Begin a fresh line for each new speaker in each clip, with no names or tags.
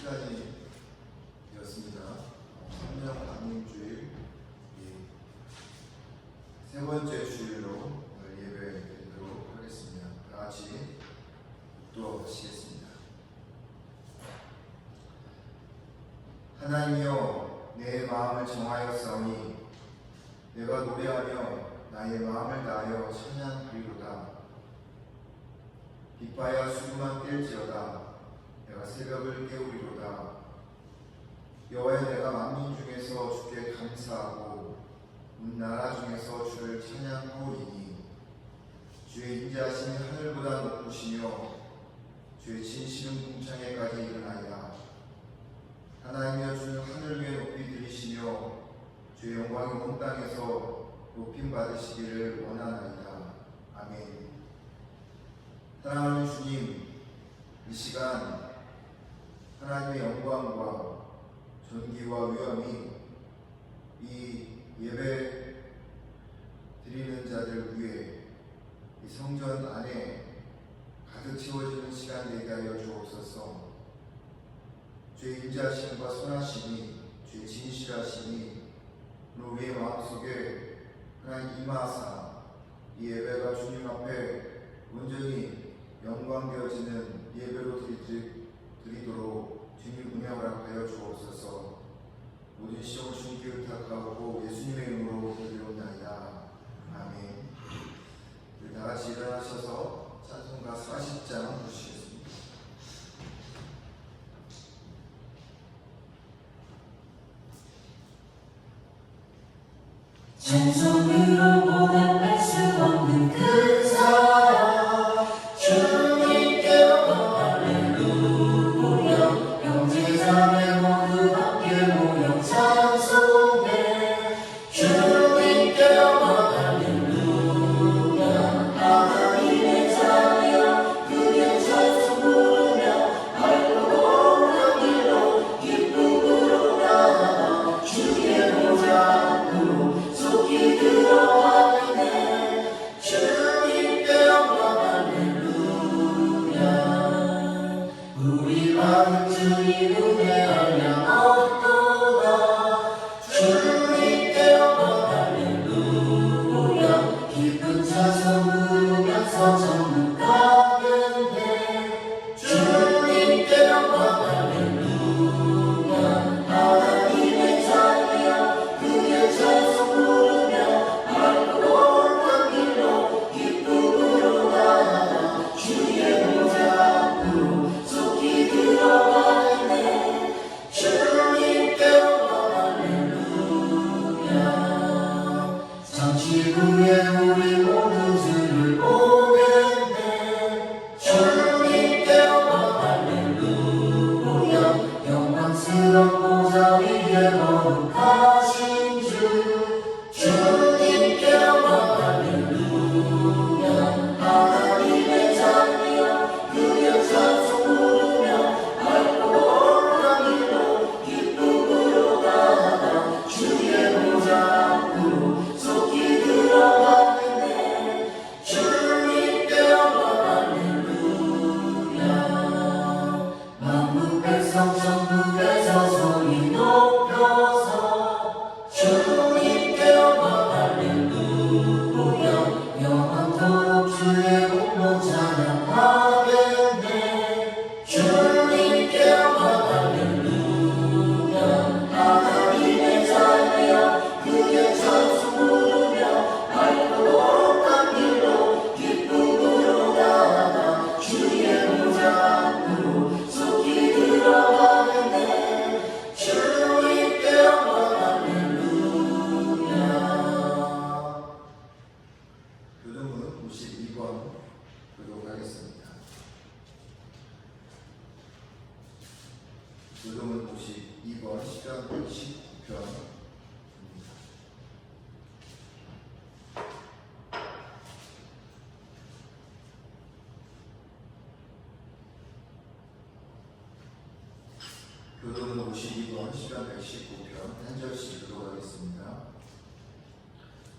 시간이 되었습니다. 성령 강림주일 세 번째 주일로 오늘 예배 드리도록 하겠습니다. 다 같이 기도하시겠습니다. 하나님이여, 내 마음을 정하였사오니 내가 노래하며 나의 마음을 다하여 찬양하리로다. 빗바야 수구만 깰지어다. 내가 새벽을 깨우리로다. 여호와여, 내가 만민 중에서 주께 감사하고 온 나라 중에서 주를 찬양하오리니 주의 인자하심이 하늘보다 높으시며 주의 진실은 궁창에까지 이르나이다. 하나님이여, 주는 하늘 위에 높이 들이시며 주의 영광이 온 땅에서 높임 받으시기를 원하나이다. 아멘. 사랑하는 주님, 이 시간 하나님의 영광과 존귀와 위엄이 이 예배 드리는 자들 위해 이 성전 안에 가득 채워지는 시간 되게 하여 주옵소서. 주의 인자하심과 선하심이, 주의 진실하심이 오늘 우리의 마음속에 하나님 임하사 이 예배가 주님 앞에 온전히 영광되어지는 예배로 드리도록 주님 은혜 허락하여 주옵소서. 모든 시험을 주님께 의탁하고 예수님의 이름으로 기도드리옵나이다. 아멘. 우리 다같이 일어나셔서 찬송가 40장 부르시겠습니다.
찬송으로 보답할 수 없는 그 사랑, 주님께 영광 할렐루야. 형제자매 모두 함께 모여 찬송해. 주님께 영광 할렐루야. 하나님의 자녀 그의 찬송 부르며 밝고 온 길로 기쁨으로 나아가 주의 보좌 속히 들어가네. 주님께 영광 할렐루야. 우리 마음 주님 은혜하며 얻도다. 주님께 영광 할렐루야. 기쁜 찬송 부르면서 전문 가면 돼. 주님께 영광 할렐루야. 하나님의 자녀 그의 찬송 부르며 밝고 온 길로 기쁨으로 나아가 주의 보좌 앞으로 속히 들어가네. 주님께 영광 할렐루야. 잠시 후에 우리 모두 주를 보겠네. 주님께 영광 할렐루야. 영광스러운 보좌 위에 거룩하신 주, 주님께 영광 할렐루야. 하나님의 자녀 그의 찬송 부르며 밝고 온 길로 기쁨으로 나아가 주의 보좌 앞으로 속히 들어가네. 주님께 영광 할렐루야. 만국 백성 천국에서 소리 높여서 주님께 영광 할렐루야. 영원토록 주의 공로 찬양하겠네. 주님께 영광 할렐루야. 하나님의 자녀 그의 찬송 부르며 밝고 온 길로 기쁨으로 나아가 주의 보좌 앞으로 속히 들어가겠네. 주님께 영광 할렐루야.
교도문 52번 교독하겠습니다. 교도문 52번 시간 119편. 교도문 52번 시간 119편 한 절씩 교독하겠습니다.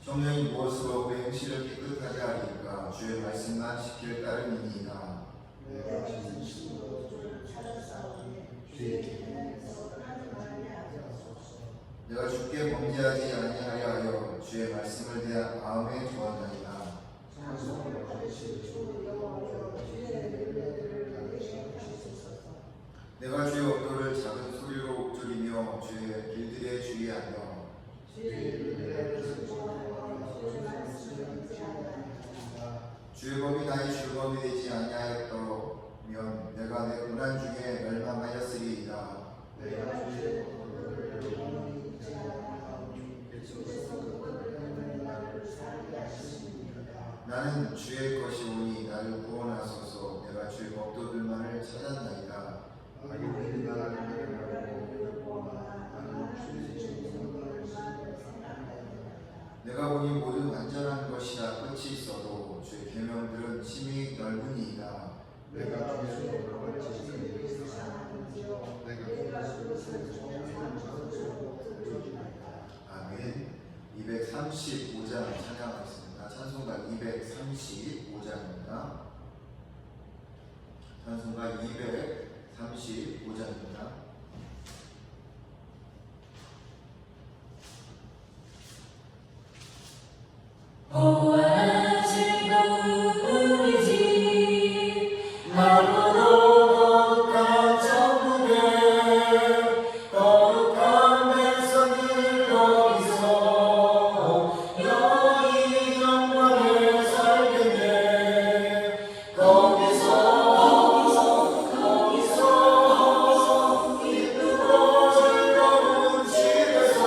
청년이 무엇으로 그 행실을 깨끗하게 하리까? 주의 말씀만 지킬 따름이니이다.
내가 진실로 주를 찾았사오니
내가 주께 범죄하지 아니하려 하여 주의 말씀을 대한 마음에 두었나이다. 내가 주의 언도를 작은 소리로 읊조리며 주의 길들에 주의하며 주의 법이 나의 즐거움이 되지 아니하였더면 내가 내 고난 중에 멸망하였으리이다. 나는 주의 것이 오니 나를 구원하소서. 내가 주의 법도들만을 찾았나이다. 내가 보니 모든 완전한 것이라 끝이 있어도 주의 계명들은 심히 넓으니이다. 아멘. 235장 찬양하겠습니다. 찬송가 235장입니다. 찬송가 235장입니다.
보아 즐거운 우리 집 마루로 거룩한 천국에 거룩한 백성들 거기서 영원히 영원히 살겠네. 거기서 기쁘고 즐거운 집에서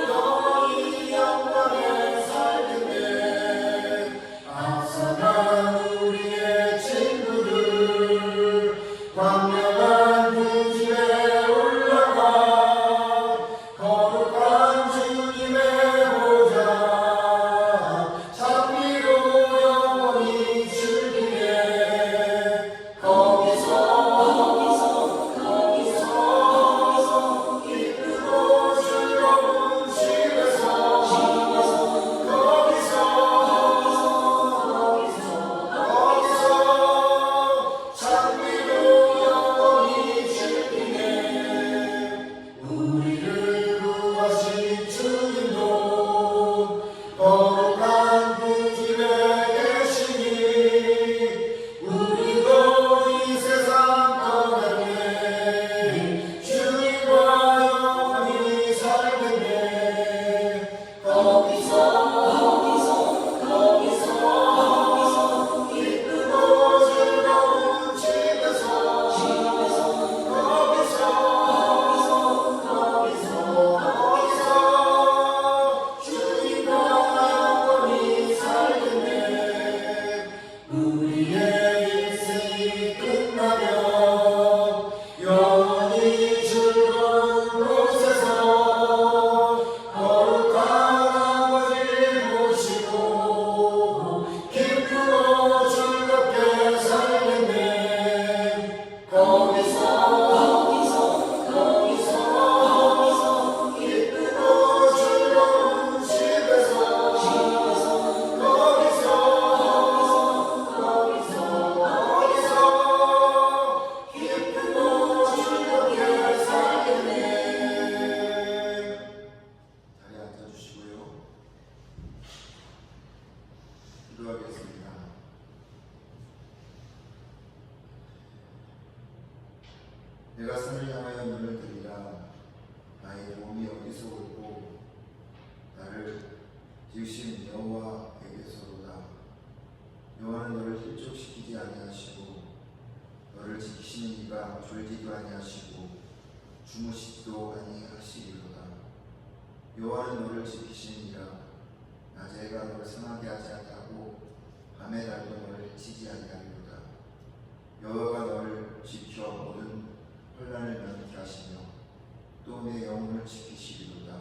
영원히 영원히 살겠네. 앞서간 우리의 친구들 광명한 그 집에 올라가 거룩한 주님의 보좌 장미로 영원히 즐기네. 거기서 기쁘고 즐거운 집에서 거기서 장미로 영원히 즐기네. 우리를 구하신 주님도 거룩한 그 집에 계시니 우리도 이 세상 떠나게 주님과 영원히 살겠네. 거기서 기쁘고 즐거운 집에서 거기서 주님과 영원히 살겠네. 우리의 인생이 끝나면 영원히 즐거운 곳에서 거룩한 아버지를 모시고 기쁘고 즐겁게 살겠네. 거기서 기쁘고 즐거운 집에서 거기서 기쁘고 즐겁게 살겠네.
자리에 앉아주시고요. 기도하겠습니다. 내가 산을 향하여 눈을 들이라. 나의 도움이 어디서 올고 나를 지으신 여호와에게서로다. 여호와는 너를 힐족시키지 아니하시고 너를 지키시는 이가 졸지도 아니하시고 주무시지도 아니하시리로다. 여호와는 너를 지키시니라. 낮에 해가 너를 상하게 하지 아니하고 밤의 달도 너를 해치지 아니하리로다. 여호와가 너를 지켜 모든 혼란을 면케 하시며 또 내 영혼을 지키시리로다.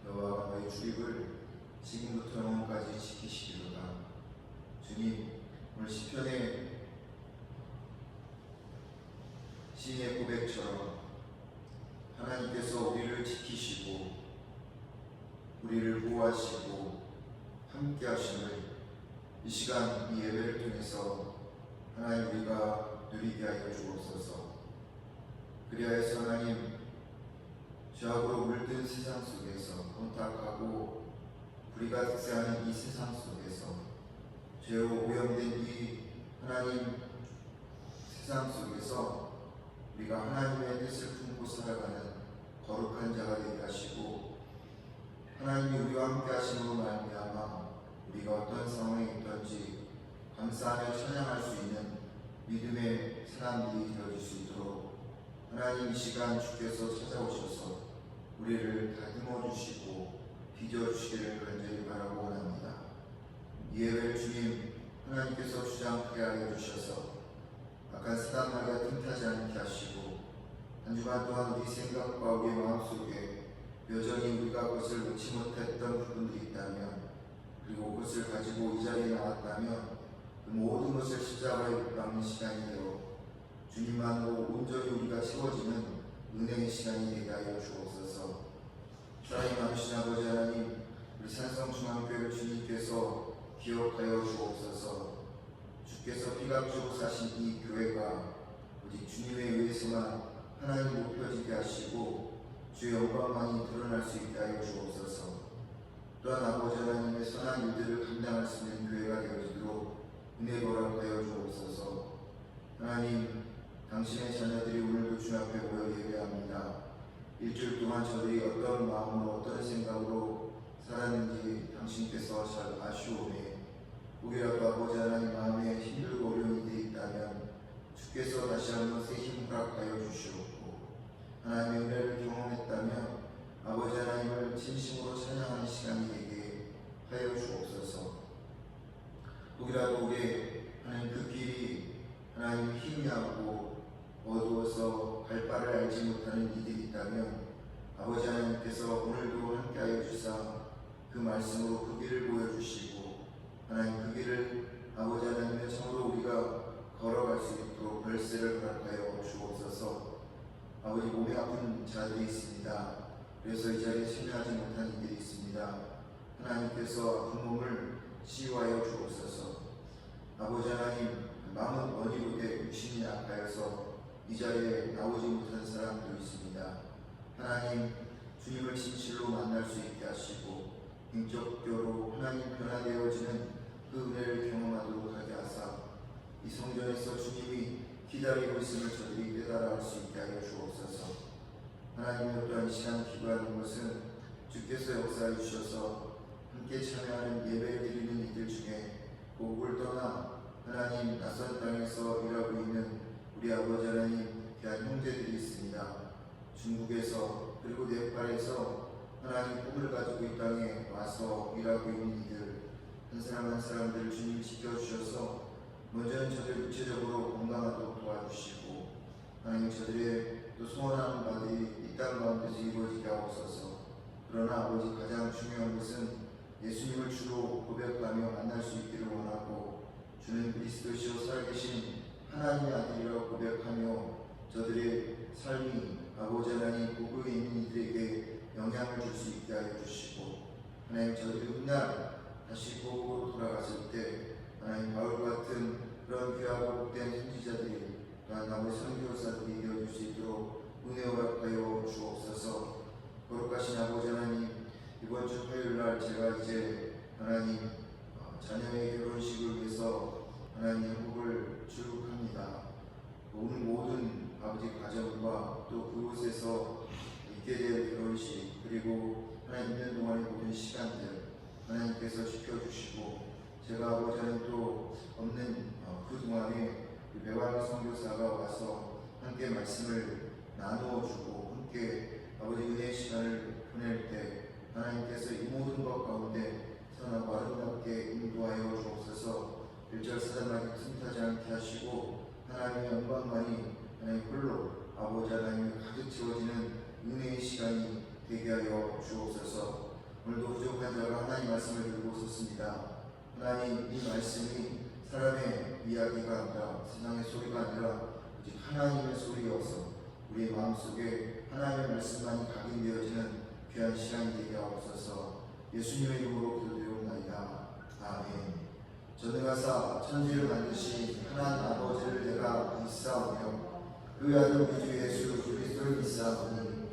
여호와가 너의 출입을 지금부터 영원까지 지키시리로다. 주님, 오늘 시편의 시인의 고백처럼 하나님께서 우리를 지키시고 우리를 보호하시고 함께 하심을 이 시간 이 예배를 통해서 하나님 우리가 누리게 하여 주옵소서. 그리하여서 하나님 죄악으로 물든 세상 속에서 혼탁하고 불의가 득세하는 이 세상 속에서 죄로 오염된 이 하나님 세상 속에서 우리가 하나님의 뜻을 품고 살아가는 거룩한 자가 되게 하시고 하나님이 우리와 함께 하심으로 말미암아 우리가 어떤 상황에 있든지 감사하며 찬양할 수 있는 믿음의 사람들이 되어질 수 있도록 하나님 이 시간 주께서 찾아오셔서 우리를 다듬어 주시고 빚어 주시기를 간절히 바라고 원합니다. 이 예배를 주님 하나님께서 주장하게 하여 주셔서 악한 사단 말이가 틈타지 않게 하시고 한 주간 동안 우리 생각과 우리의 마음속에 여전히 우리가 그것을 놓지 못했던 부분들이 있다면 그리고 그것을 가지고 이 자리에 나왔다면 그 모든 것을 십자가에 박는 시간이 되어 주님만으로 온전히 우리가 채워지는 은혜의 시간이 되게 하여 주옵소서. 사랑이 많으신 아버지 하나님, 우리 산성중앙교회를 주님께서 기억하여 주옵소서. 주께서 피가 주고 사신 이 교회가 오직 주님에 의해서만 하나님 높여지게 하시고 주의 영광만이 드러날 수 있게 하여 주옵소서. 또한 아버지 하나님의 선한 일들을 감당할 수 있는 교회가 되어지도록 은혜 허락하여 주옵소서. 하나님, 당신의 자녀들이 오늘도 주 앞에 모여 예배합니다. 일주일 동안 저들이 어떤 마음으로 어떤 생각으로 살았는지 당신께서 잘 아시오매 혹이라도 아버지 하나님 마음에 힘들고 어려운 일이 있다면 주께서 다시 한번 새 힘 허락하여 주시옵고 하나님의 은혜를 경험했다면 아버지 하나님을 진심으로 찬양하는 시간이 되게 하여 주옵소서. 혹이라도 우리 하나님 그 길이 하나님 희미하고 어두워서 갈 바를 알지 못하는 이들이 있다면 아버지 하나님께서 오늘도 함께하여 주사 그 말씀으로 그 길을 보여주시고 하나님 그 길을 아버지 하나님의 성으로 우리가 걸어갈 수 있도록 열쇠를 허락하여 주옵소서. 아버지 몸이 아픈 자들이 있습니다. 그래서 이 자리에 참여하지 못한 이들이 있습니다. 하나님께서 아픈 몸을 치유하여 주옵소서. 아버지 하나님 마음은 원이로되 육신이 약하여서 이 자리에 나오지 못한 사람도 있습니다. 하나님 주님을 진실로 만날 수 있게 하시고 인격적으로 하나님 변화되어지는 그 은혜를 경험하도록 하게 하사 이 성전에서 주님이 기다리고 있음을 저들이 깨달아 알 수 있게 하여 주옵소서. 하나님 또한 이 시간 기도하는 것은 주께서 역사해 주셔서 함께 참여하는 예배 드리는 이들 중에 고국을 떠나 하나님 낯선 땅에서 일하고 있는 우리 아버지 하나님 귀한 형제들이 있습니다. 중국에서 그리고 네팔에서 하나님 꿈을 가지고 이 땅에 와서 일하고 있는 이들 한 사람 한 사람들을 주님 지켜주셔서 먼저는 저들 구체적으로 건강하도록 도와주시고 하나님 저들의 또 소원하는 바들이 이 땅 가운데서 이루어지게 하옵소서. 그러나 아버지 가장 중요한 것은 예수님을 주로 고백하며 만날 수 있기를 원하고 주는 그리스도시요 살아계신 하나님의 아들이라고 고백하며 저들의 삶이 아버지 하나님 고국에 있는 이들에게 영향을 줄 수 있게 하여 주시고 하나님 저들이 훗날 다시 고국으로 돌아갔을 때 하나님 바울 같은 그런 귀하고 복된 선지자들이 또한 아버지 선교사들이 되어줄 수 있도록 은혜 허락하여 주옵소서. 거룩하신 아버지 하나님 이번 주 화요일날 제가 이제 하나님 자녀의 결혼식을 위해서 하나님 행복을 축복합니다. 오늘 모든 아버지 가정과 또 그곳에서 있게 될 결혼식 그리고 하나님 있는 동안의 모든 시간들 하나님께서 지켜주시고 제가 아버지 하나님 또 없는 그 동안에 배왕 선교사가 와서 함께 말씀을 나누어주고 함께 아버지 은혜의 시간을 보낼 때 하나님께서 이 모든 것 가운데 선하고 아름답게 인도하여 주옵소서. 일절 사단마귀 틈타지 않게 하시고 하나님의 영광만이 하나님 홀로 아버지 하나님이 가득 채워지는 은혜의 시간이 되게 하여 주옵소서. 오늘도 부족한 자가 하나님 말씀을 들고 섰습니다. 하나님 이 말씀이 사람의 이야기가 아니라 세상의 소리가 아니라 오직 하나님의 소리여서 우리의 마음속에 하나님의 말씀만이 각인되어지는 귀한 시간이 되게 하옵소서. 예수님의 이름으로 기도드리옵나이다. 아멘. 전능하사 천지를 만드신 하나님 아버지를 내가 믿사오며 그 아들 우리 주 예수 그리스도를 믿사오니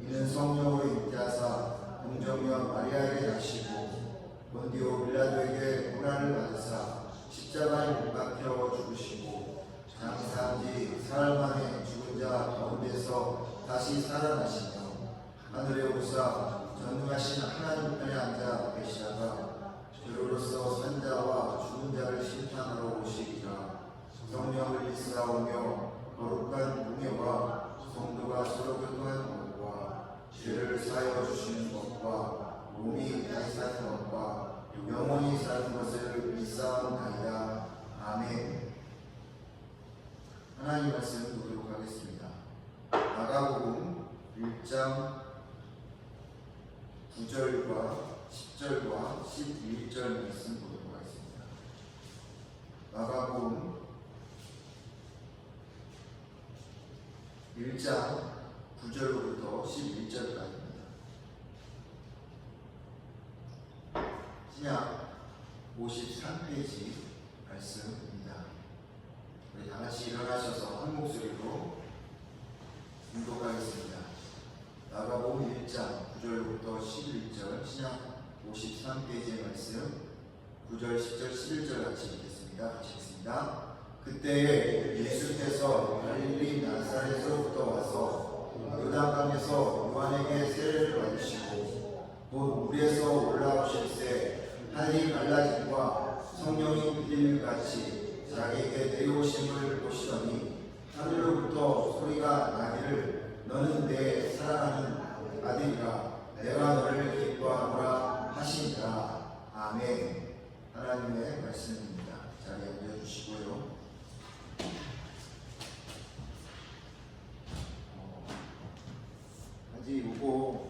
이는 성령으로 잉태하사 동정녀 마리아에게 나시고 본디오 빌라도에게 고난을 받으사 십자가에 못 박혀 죽으시고 장사한 지 사흘 만에 죽은 자 가운데서 다시 살아나시며 하늘에 오르사 전능하신 하나님 편에 앉아 계시다가 저로서 산자와 죽은 자를 심판하러 오시리라. 성령을 믿사오며 거룩한 공예와 성도가 서로 교통하는 것과 죄를 사하여 주시는 것과 몸이 다시 사는 것과 영원히 사는 것을 믿사옵나이다. 아멘. 하나님 말씀 보도록 하겠습니다. 마가복음 1장 9절과 10절과 11절 말씀 보도록 하겠습니다. 마가복음 1장 9절부터 11절까지입니다. 신약 53페이지 말씀입니다. 우리 다같이 일어나셔서 한 목소리로 봉독하겠습니다. 마가복음 1장 9절부터 11절 신약 53페이지의 말씀 9절, 10절, 11절 같이 읽겠습니다. 같이 읽습니다. 그때에 예수께서 갈릴리 나사렛에서부터 와서 요단강에서 요한에게 세례를 받으시고 곧 물에서 올라오실새 하늘이 갈라짐과 성령이 비둘기같이 자기에게 내려오심을 보시더니 하늘로부터 소리가 나기를 너는 내 사랑하는 아들이라 내가 너를 기뻐하노라 하시니라. 아멘. 하나님의 말씀입니다. 자리에 앉아주시고요. 아직 요거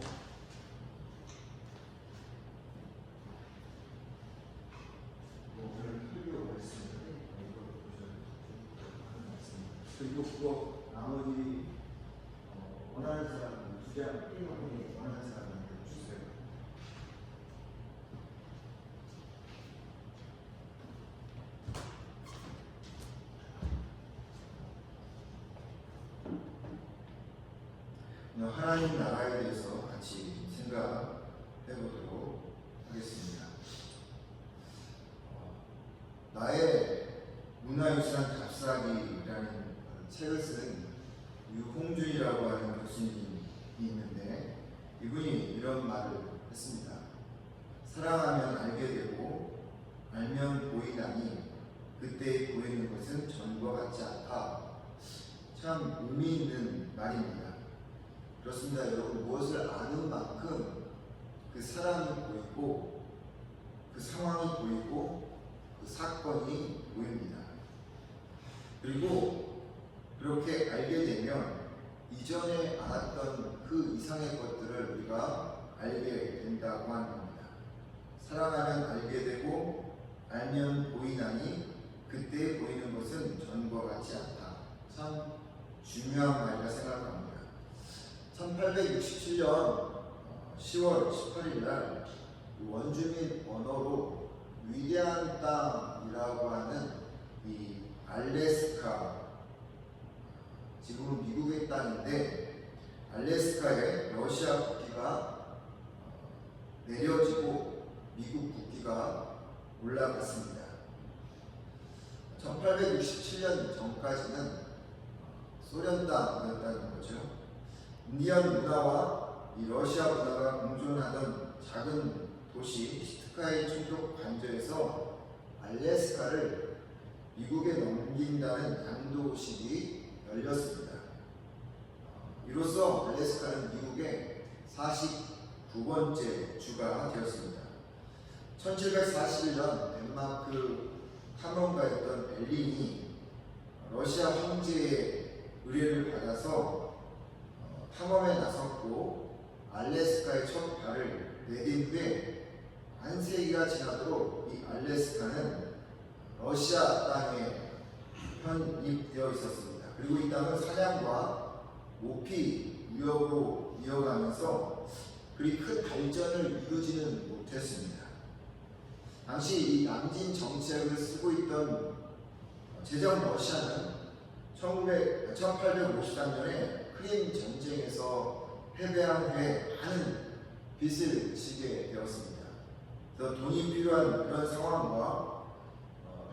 그리고 그거 나머지 원하는 사람 두 장, 원하는 사람한테 주세요. 하나님 나라에 대해서 같이 생각해 보도록 하겠습니다. 나의 문화유산 답사기라는 책을 쓴 유홍준이라고 하는 교수님이 있는데 이분이 이런 말을 했습니다. 사랑하면 알게 되고 알면 보이다니 그때 보이는 것은 전과 같지 않다. 참 의미 있는 말입니다. 그렇습니다. 여러분, 무엇을 아는 만큼 그 사람이 보이고 그 상황이 보이고 그 사건이 보입니다. 그리고 그렇게 알게 되면 이전에 알았던 그 이상의 것들을 우리가 알게 된다고 하는 겁니다. 사랑하면 알게 되고 알면 보이나니 그때 보이는 것은 전과 같지 않다. 참 중요한 말이라 생각합니다. 1867년 10월 18일 날 원주민 언어로 위대한 땅이라고 하는 이 알래스카, 지금은 미국의 땅인데 알래스카에 러시아 국기가 내려지고 미국 국기가 올라갔습니다. 1867년 전까지는 소련 땅이었다는 거죠. 인디언 문화와 이 러시아 문화가 공존하던 작은 도시 시트카의 총독 관저에서 알래스카를 미국에 넘긴다는 양도식이 열렸습니다. 이로써 알래스카는 미국의 49번째 주가 되었습니다. 1741년 덴마크 탐험가였던 벨린이 러시아 황제의 의뢰를 받아서 탐험에 나섰고 알래스카에 첫 발을 내딘 후에 한 세기가 지나도록 이 알래스카는 러시아 땅에 편입되어 있었습니다. 그리고 이 땅은 사냥과 모피 무역으로 이어가면서 그리 큰 발전을 이루지는 못했습니다. 당시 이 남진 정책을 쓰고 있던 제정 러시아는 1853년에 크림 전쟁에서 패배한 후에 많은 빚을 지게 되었습니다. 그래서 돈이 필요한 그런 상황과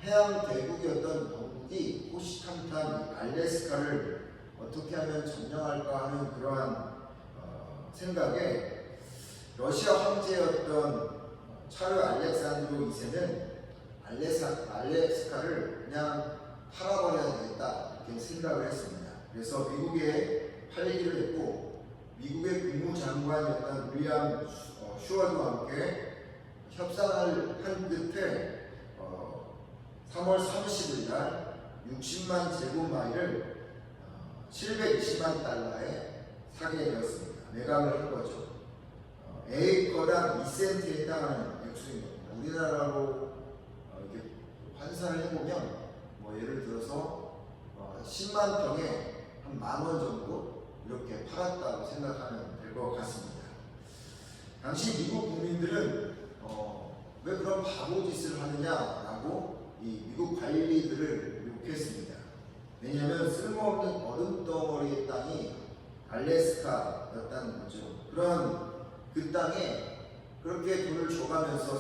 해양 대국이었던 영국이 호시탐탐 알래스카를 어떻게 하면 점령할까 하는 그러한 생각에 러시아 황제였던 차르 알렉산드로 2세는 알래스카를 그냥 팔아버려야 되겠다 이렇게 생각을 했습니다. 그래서 미국에 팔기로 했고 미국의 국무장관이었던 윌리엄 슈어드와 함께 협상을 한 끝에 3월 30일 날 60만 제곱마일을 720만 달러에 사게 되었습니다. 매각을 한 거죠. 에이커당 2센트에 해당하는 액수입니다. 우리나라로 이렇게 환산을 해보면 예를 들어서 10만 평에 한 10,000원 정도 이렇게 팔았다고 생각하면 될 것 같습니다. 당시 미국 국민들은 왜 그런 바보짓을 하느냐라고 이 미국 관리들을 욕했습니다. 왜냐하면 쓸모없는 얼음덩어리의 땅이 알래스카였다는 거죠. 그런 그 땅에 그렇게 돈을 줘가면서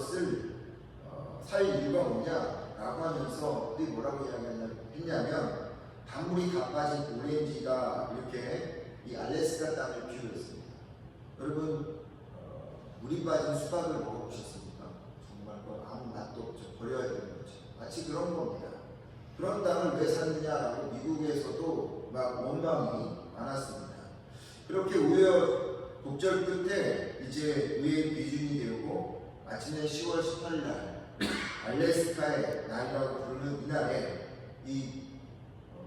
살 이유가 뭐냐라고 하면서 어디 뭐라고 이야기했냐면 단물이 가빠진 오렌지다 이렇게 이 알래스카 땅을 비유했습니다. 여러분 물이 빠진 수박을 먹어보셨습니까? 정말 아무 맛도 없죠. 버려야 되는 거죠. 마치 그런 겁니다. 그런 땅을 왜 샀느냐라고 미국에서도 막 원망이 많았습니다. 그렇게 우여곡절 끝에 이제 의회 비준이 되고 마침내 10월 18일 날 알래스카의 날이라고 부르는 이날에 이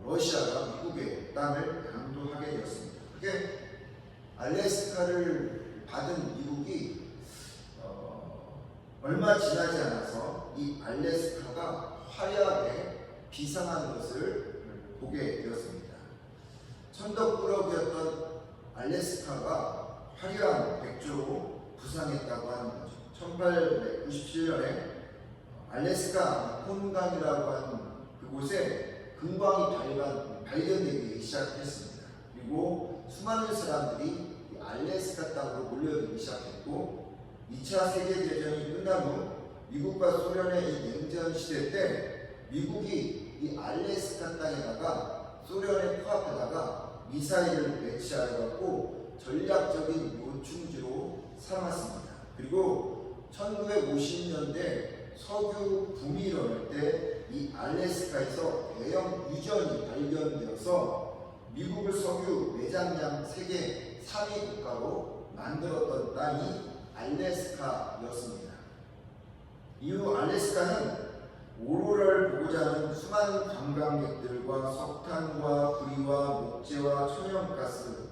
러시아가 미국의 땅을 강도하게 되었습니다. 그게 알래스카를 받은 미국이 얼마 지나지 않아서 이 알래스카가 화려하게 비상한 것을 보게 되었습니다. 천덕꾸러기였던 알래스카가 화려한 백조로 부상했다고 하는 거죠. 1897년에 알래스카 폰강이라고 하는 그곳에 금광이 발견되기 시작했습니다. 그리고 수많은 사람들이 이 알래스카 땅으로 몰려들기 시작했고 2차 세계대전이 끝난 후 미국과 소련의 이 냉전 시대 때 미국이 이 알래스카 땅에다가 소련의 코앞에다가 미사일을 배치하여갖고 전략적인 요충지로 삼았습니다. 그리고 1950년대 석유 붐이 일어날 때 이 알래스카에서 대형 유전이 발견되어서 미국을 석유 매장량 세계 3위 국가로 만들었던 땅이 알래스카였습니다. 이후 알래스카는 오로라를 보고자 하는 수많은 관광객들과 석탄과 구리와 목재와 천연가스,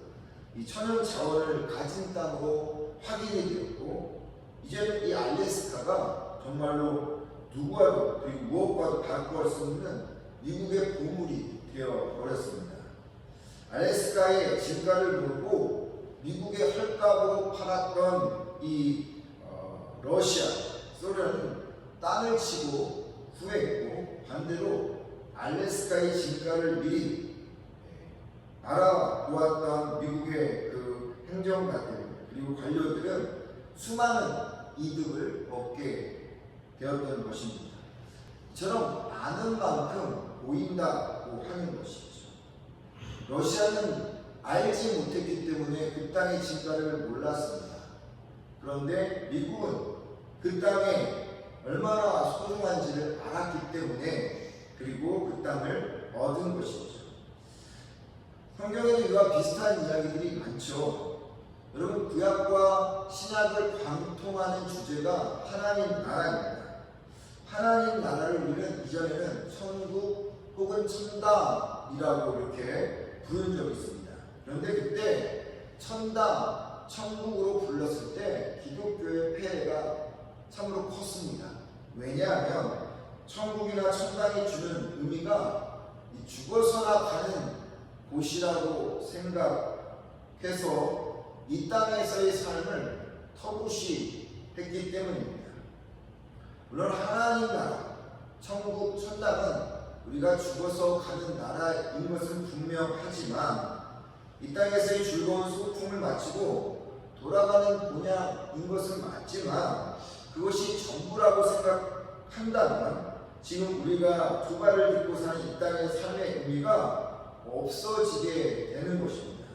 이 천연 자원을 가진 땅으로 확인이 되었고 이제는 이 알래스카가 정말로 누구와도 그리고 무엇과도 바꿀 수 없는 미국의 보물이 되어버렸습니다. 알래스카의 진가를 모르고 미국의 헐값으로 팔았던 이 러시아, 소련은 땅을 치고 후회했고 반대로 알래스카의 진가를 미리 알아보았던 미국의 그 행정가들 그리고 관료들은 수많은 이득을 얻게 되었던 것입니다. 이처럼 아는 만큼 보인다고 하는 것이죠. 러시아는 알지 못했기 때문에 그 땅의 진가를 몰랐습니다. 그런데 미국은 그 땅에 얼마나 소중한지를 알았기 때문에 그리고 그 땅을 얻은 것이죠. 성경에는 이와 비슷한 이야기들이 많죠. 여러분 구약과 신약을 관통하는 주제가 하나님 나라입니다. 하나님 나라를 우리는 이전에는 천국 혹은 천당이라고 이렇게 부른 적이 있습니다. 그런데 그때 천당, 천국으로 불렀을 때 기독교의 폐해가 참으로 컸습니다. 왜냐하면 천국이나 천당이 주는 의미가 죽어서나 가는 곳이라고 생각해서 이 땅에서의 삶을 터부시 했기 때문입니다. 물론 하나님 나라, 천국, 천당은 우리가 죽어서 가는 나라인 것은 분명하지만 이 땅에서의 즐거운 소풍을 마치고 돌아가는 본향인 것은 맞지만 그것이 전부라고 생각한다면 지금 우리가 두 발을 딛고 사는 이 땅의 삶의 의미가 없어지게 되는 것입니다.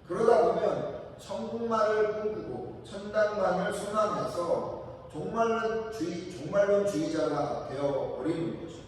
그러다 보면 천국만을 꿈꾸고 천당만을 소망해서 종말론주의자가 되어버리는 거죠.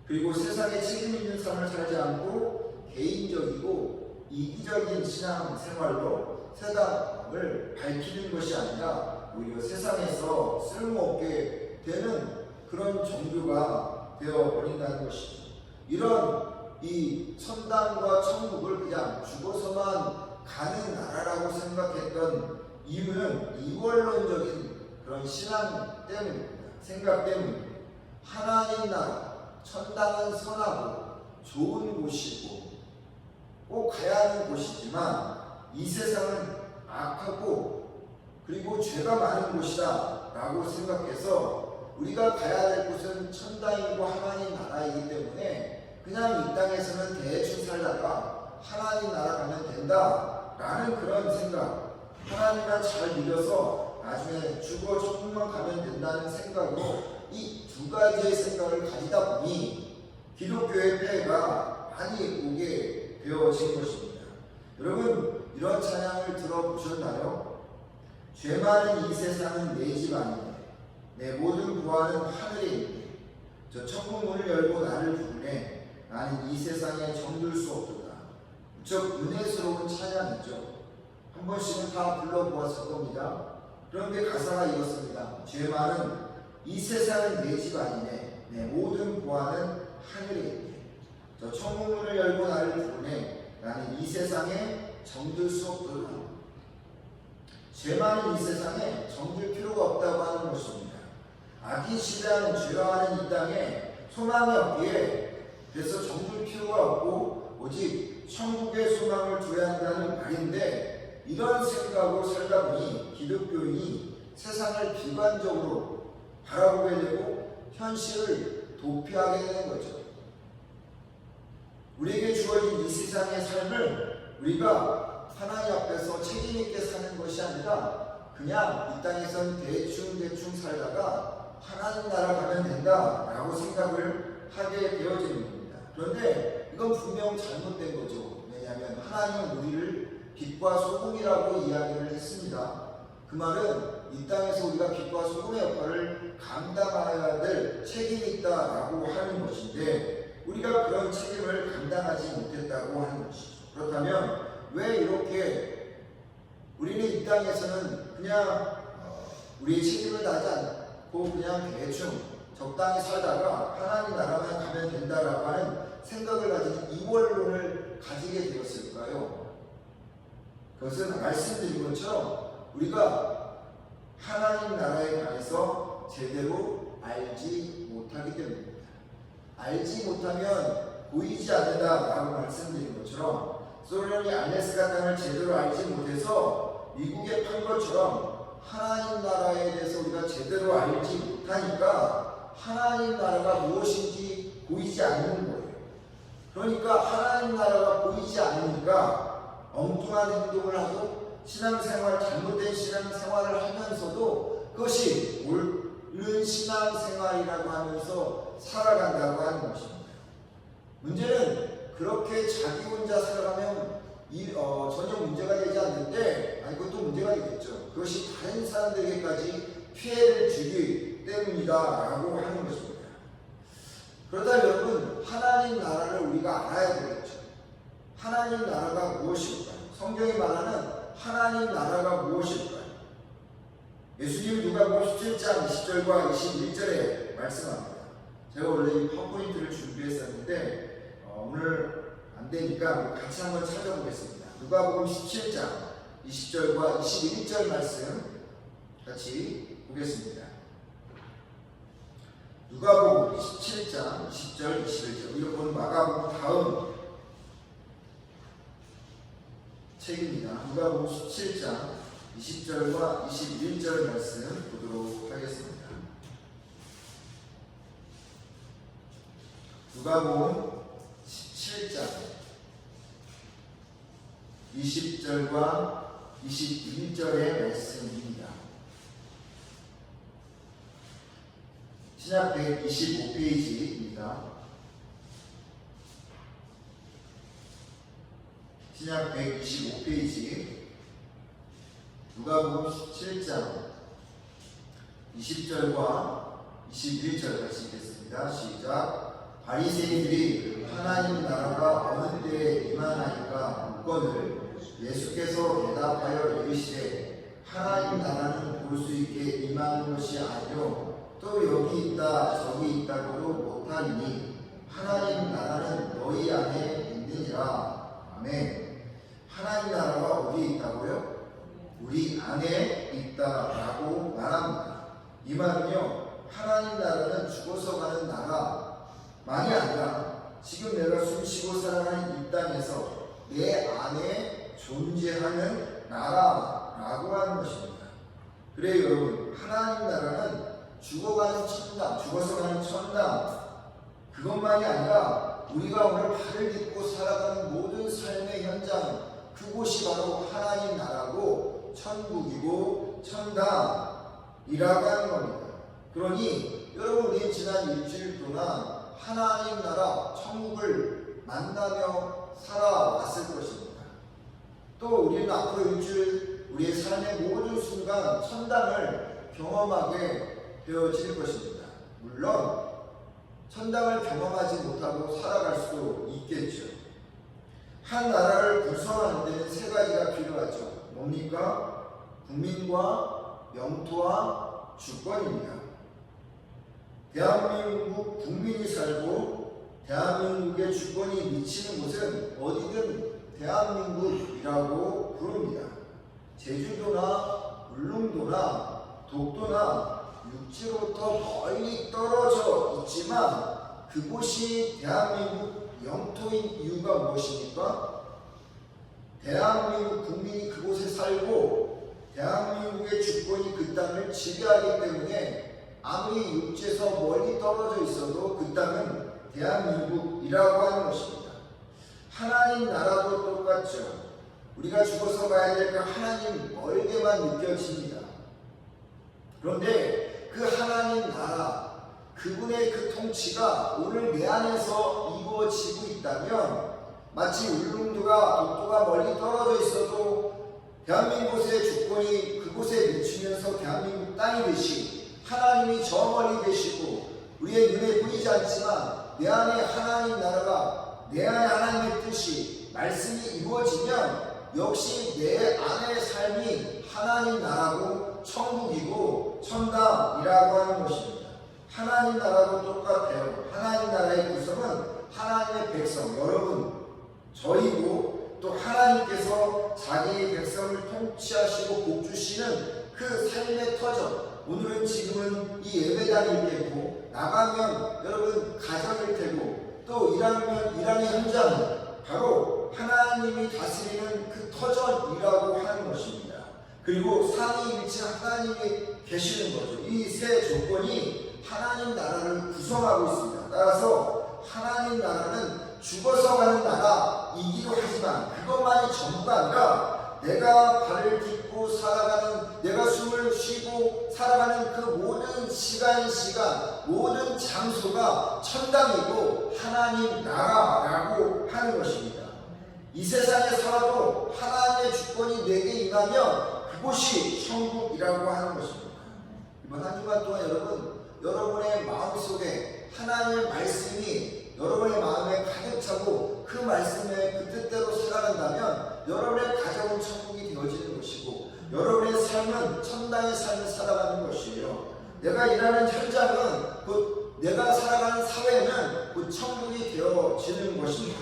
그리고 세상에 책임 있는 삶을 살지 않고 개인적이고 이기적인 신앙생활로 세상을 밝히는 것이 아니라 오히려 세상에서 쓸모없게 되는 그런 종교가 되어버린다는 것이죠. 이런 이 천당과 천국을 그냥 죽어서만 가는 나라라고 생각했던 이유는 이원론적인 그런 신앙 때문입니다. 생각 때문입니다. 하나님 나라, 천당은 선하고 좋은 곳이고 꼭 가야 하는 곳이지만 이 세상은 악하고 그리고 죄가 많은 곳이다 라고 생각해서 우리가 가야 될 곳은 천당이고 하나님 나라이기 때문에 그냥 이 땅에서는 대충 살다가 하나님 나라 가면 된다 라는 그런 생각, 하나님만 잘 믿어서 나중에 죽어 천국만 가면 된다는 생각으로 이 두 가지의 생각을 가지다 보니 기독교의 폐해가 많이 오게 되어진 것입니다. 여러분 이런 찬양을 들어보셨나요? 죄 많은 이 세상은 내 집 아니네, 내 모든 부하는 하늘에 있네, 저 천국 문을 열고 나를 부르네, 나는 이 세상에 정들 수 없도다. 무척 은혜스러운 찬양이죠. 한 번씩은 다 불러보았을 겁니다. 그런데 가사가 이렇습니다. 죄 많은 이 세상은 내 집 아니네, 내 모든 부하는 하늘에 있네, 저 천국 문을 열고 나를 부르네, 나는 이 세상에 정들 수 없도다. 죄 많은 이 세상에 정들 필요가 없다고 하는 것입니다. 악이 시대하는 죄가 많은 이 땅에 소망이 없기에 그래서 정들 필요가 없고 오직 천국의 소망을 둬야 한다는 말인데 이런 생각으로 살다 보니 기독교인이 세상을 비관적으로 바라보게 되고 현실을 도피하게 되는 거죠. 우리에게 주어진 이 세상의 삶을 우리가 하나님 앞에서 책임있게 사는 것이 아니라 그냥 이 땅에선 대충 살다가 하나님 나라 가면 된다라고 생각을 하게 되어지는 겁니다. 그런데 이건 분명 잘못된 거죠. 왜냐하면 하나님은 우리를 빛과 소금이라고 이야기를 했습니다. 그 말은 이 땅에서 우리가 빛과 소금의 역할을 감당해야 될 책임이 있다라고 하는 것인데 우리가 그런 책임을 감당하지 못했다고 하는 것이죠. 그렇다면 왜 이렇게 우리는 이 땅에서는 그냥 우리의 책임을 다하지 않고 그냥 대충 적당히 살다가 하나님 나라만 가면 된다라고 하는 생각을 가진 이원론을 가지게 되었을까요? 그것은 말씀드린 것처럼 우리가 하나님 나라에 관해서 제대로 알지 못하기 때문입니다. 알지 못하면 보이지 않는다라고 말씀드린 것처럼 솔로몬이 알래스카 땅을 제대로 알지 못해서 미국에 판 것처럼 하나님 나라에 대해서 우리가 제대로 알지 못하니까 하나님 나라가 무엇인지 보이지 않는 거예요. 그러니까 하나님 나라가 보이지 않으니까 엉뚱한 행동을 하고 신앙생활, 잘못된 신앙생활을 하면서도 그것이 옳은 신앙생활이라고 하면서 살아간다고 하는 것입니다. 문제는 그렇게 자기 혼자 살아가면 전혀 문제가 되지 않는데 그것도 문제가 되겠죠. 그것이 다른 사람들에게까지 피해를 주기 때문이다라고 하는 것입니다. 그러다 여러분 하나님 나라를 우리가 알아야 되겠죠. 하나님 나라가 무엇일까요? 성경이 말하는 하나님 나라가 무엇일까요? 예수님 누가복음 17장 20절과 21절에 말씀합니다. 제가 원래 이 파워포인트를 준비했었는데 오늘 안 되니까 같이 한번 찾아보겠습니다. 누가복음 17장 20절과 21절 말씀 같이 보겠습니다. 누가복음 17장 20절 21절 우리가 본 마가복음 다음 책입니다. 누가복음 17장 20절과 21절 말씀 보도록 하겠습니다. 누가복음 17장 20절과 21절의 말씀입니다. 신약 125페이지입니다. 신약 125페이지 누가복음 17장 20절과 21절 같이 읽겠습니다. 시작. 바리새인들이 하나님 나라가 어느 때에 임하나이까 묻거늘 예수께서 대답하여 이르시되 하나님 나라는 볼 수 있게 임하는 것이 아니요 또 여기 있다 저기 있다고도 못하리니 하나님 나라는 너희 안에 있느니라. 아멘. 하나님 나라가 어디 있다고요? 우리 안에 있다라고 말합니다. 이 말은요, 하나님 나라는 죽어서 가는 나라만이 아니라 지금 내가 숨쉬고 살아가는 이 땅에서 내 안에 존재하는 나라라고 하는 것입니다. 그래요, 여러분. 하나님 나라는 죽어가는 천당, 죽어서 가는 천당, 그것만이 아니라 우리가 오늘 발을 딛고 살아가는 모든 삶의 현장, 그곳이 바로 하나님 나라고 천국이고 천당이라고 하는 겁니다. 그러니 여러분, 우리 지난 일주일 동안 하나님 나라 천국을 만나며 살아왔을 것입니다. 또 우리는 앞으로 일주일 우리의 삶의 모든 순간 천당을 경험하게 되어질 것입니다. 물론 천당을 경험하지 못하고 살아갈 수도 있겠죠. 한 나라를 구성하는 데는 세 가지가 필요하죠. 뭡니까? 국민과 영토와 주권입니다. 대한민국 국민이 살고 대한민국의 주권이 미치는 곳은 어디든 대한민국이라고 부릅니다. 제주도나 울릉도나 독도나 육지로부터 멀리 떨어져 있지만 그곳이 대한민국 영토인 이유가 무엇입니까? 대한민국 국민이 그곳에 살고 대한민국의 주권이 그 땅을 지배하기 때문에 아무리 육지에서 멀리 떨어져 있어도 그 땅은 대한민국이라고 하는 것입니다. 하나님 나라도 똑같죠. 우리가 죽어서 가야 될 그 하나님 멀게만 느껴집니다. 그런데 그 하나님 나라, 그분의 그 통치가 오늘 내 안에서 이루어지고 있다면 마치 울릉도가 독도가 멀리 떨어져 있어도 대한민국의 주권이 그곳에 미치면서 대한민국 땅이 되시 하나님이 저 멀리 계시고 우리의 눈에 보이지 않지만 내 안에 하나님 나라가 내 안에 하나님의 뜻이 말씀이 이루어지면 역시 내 안의 삶이 하나님 나라고 천국이고 천당이라고 하는 것입니다. 하나님 나라도 똑같아요. 하나님 나라의 구성은 하나님의 백성, 여러분, 저희고 또 하나님께서 자기의 백성을 통치하시고 복주시는 그 삶의 터전, 오늘은 지금은 이 예배당일 테고 나가면 여러분 가정일 테고 또 일하면 일하는 현장은 바로 하나님이 다스리는 그 터전이라고 하는 것입니다. 그리고 삼위일체 하나님이 계시는 거죠. 이 세 조건이 하나님 나라를 구성하고 있습니다. 따라서 하나님 나라는 죽어서 가는 나라이기도 하지만 그것만이 전부가 아니라 내가 발을 딛고 살아가는, 내가 숨을 쉬고 살아가는 그 모든 시간, 모든 장소가 천당이고 하나님 나라라고 하는 것입니다. 이 세상에 살아도 하나님의 주권이 내게 임하면 그곳이 천국이라고 하는 것입니다. 이번 한 주간 동안 여러분의 마음속에 하나님의 말씀이 여러분의 마음에 가득 차고 그 말씀에 그 뜻대로 살아간다면 여러분의 가정은 천국이 되어지는 것이고 여러분의 삶은 천당의 삶을 살아가는 것이에요. 내가 일하는 현장은 곧 내가 살아가는 사회는 곧 천국이 되어지는 것입니다.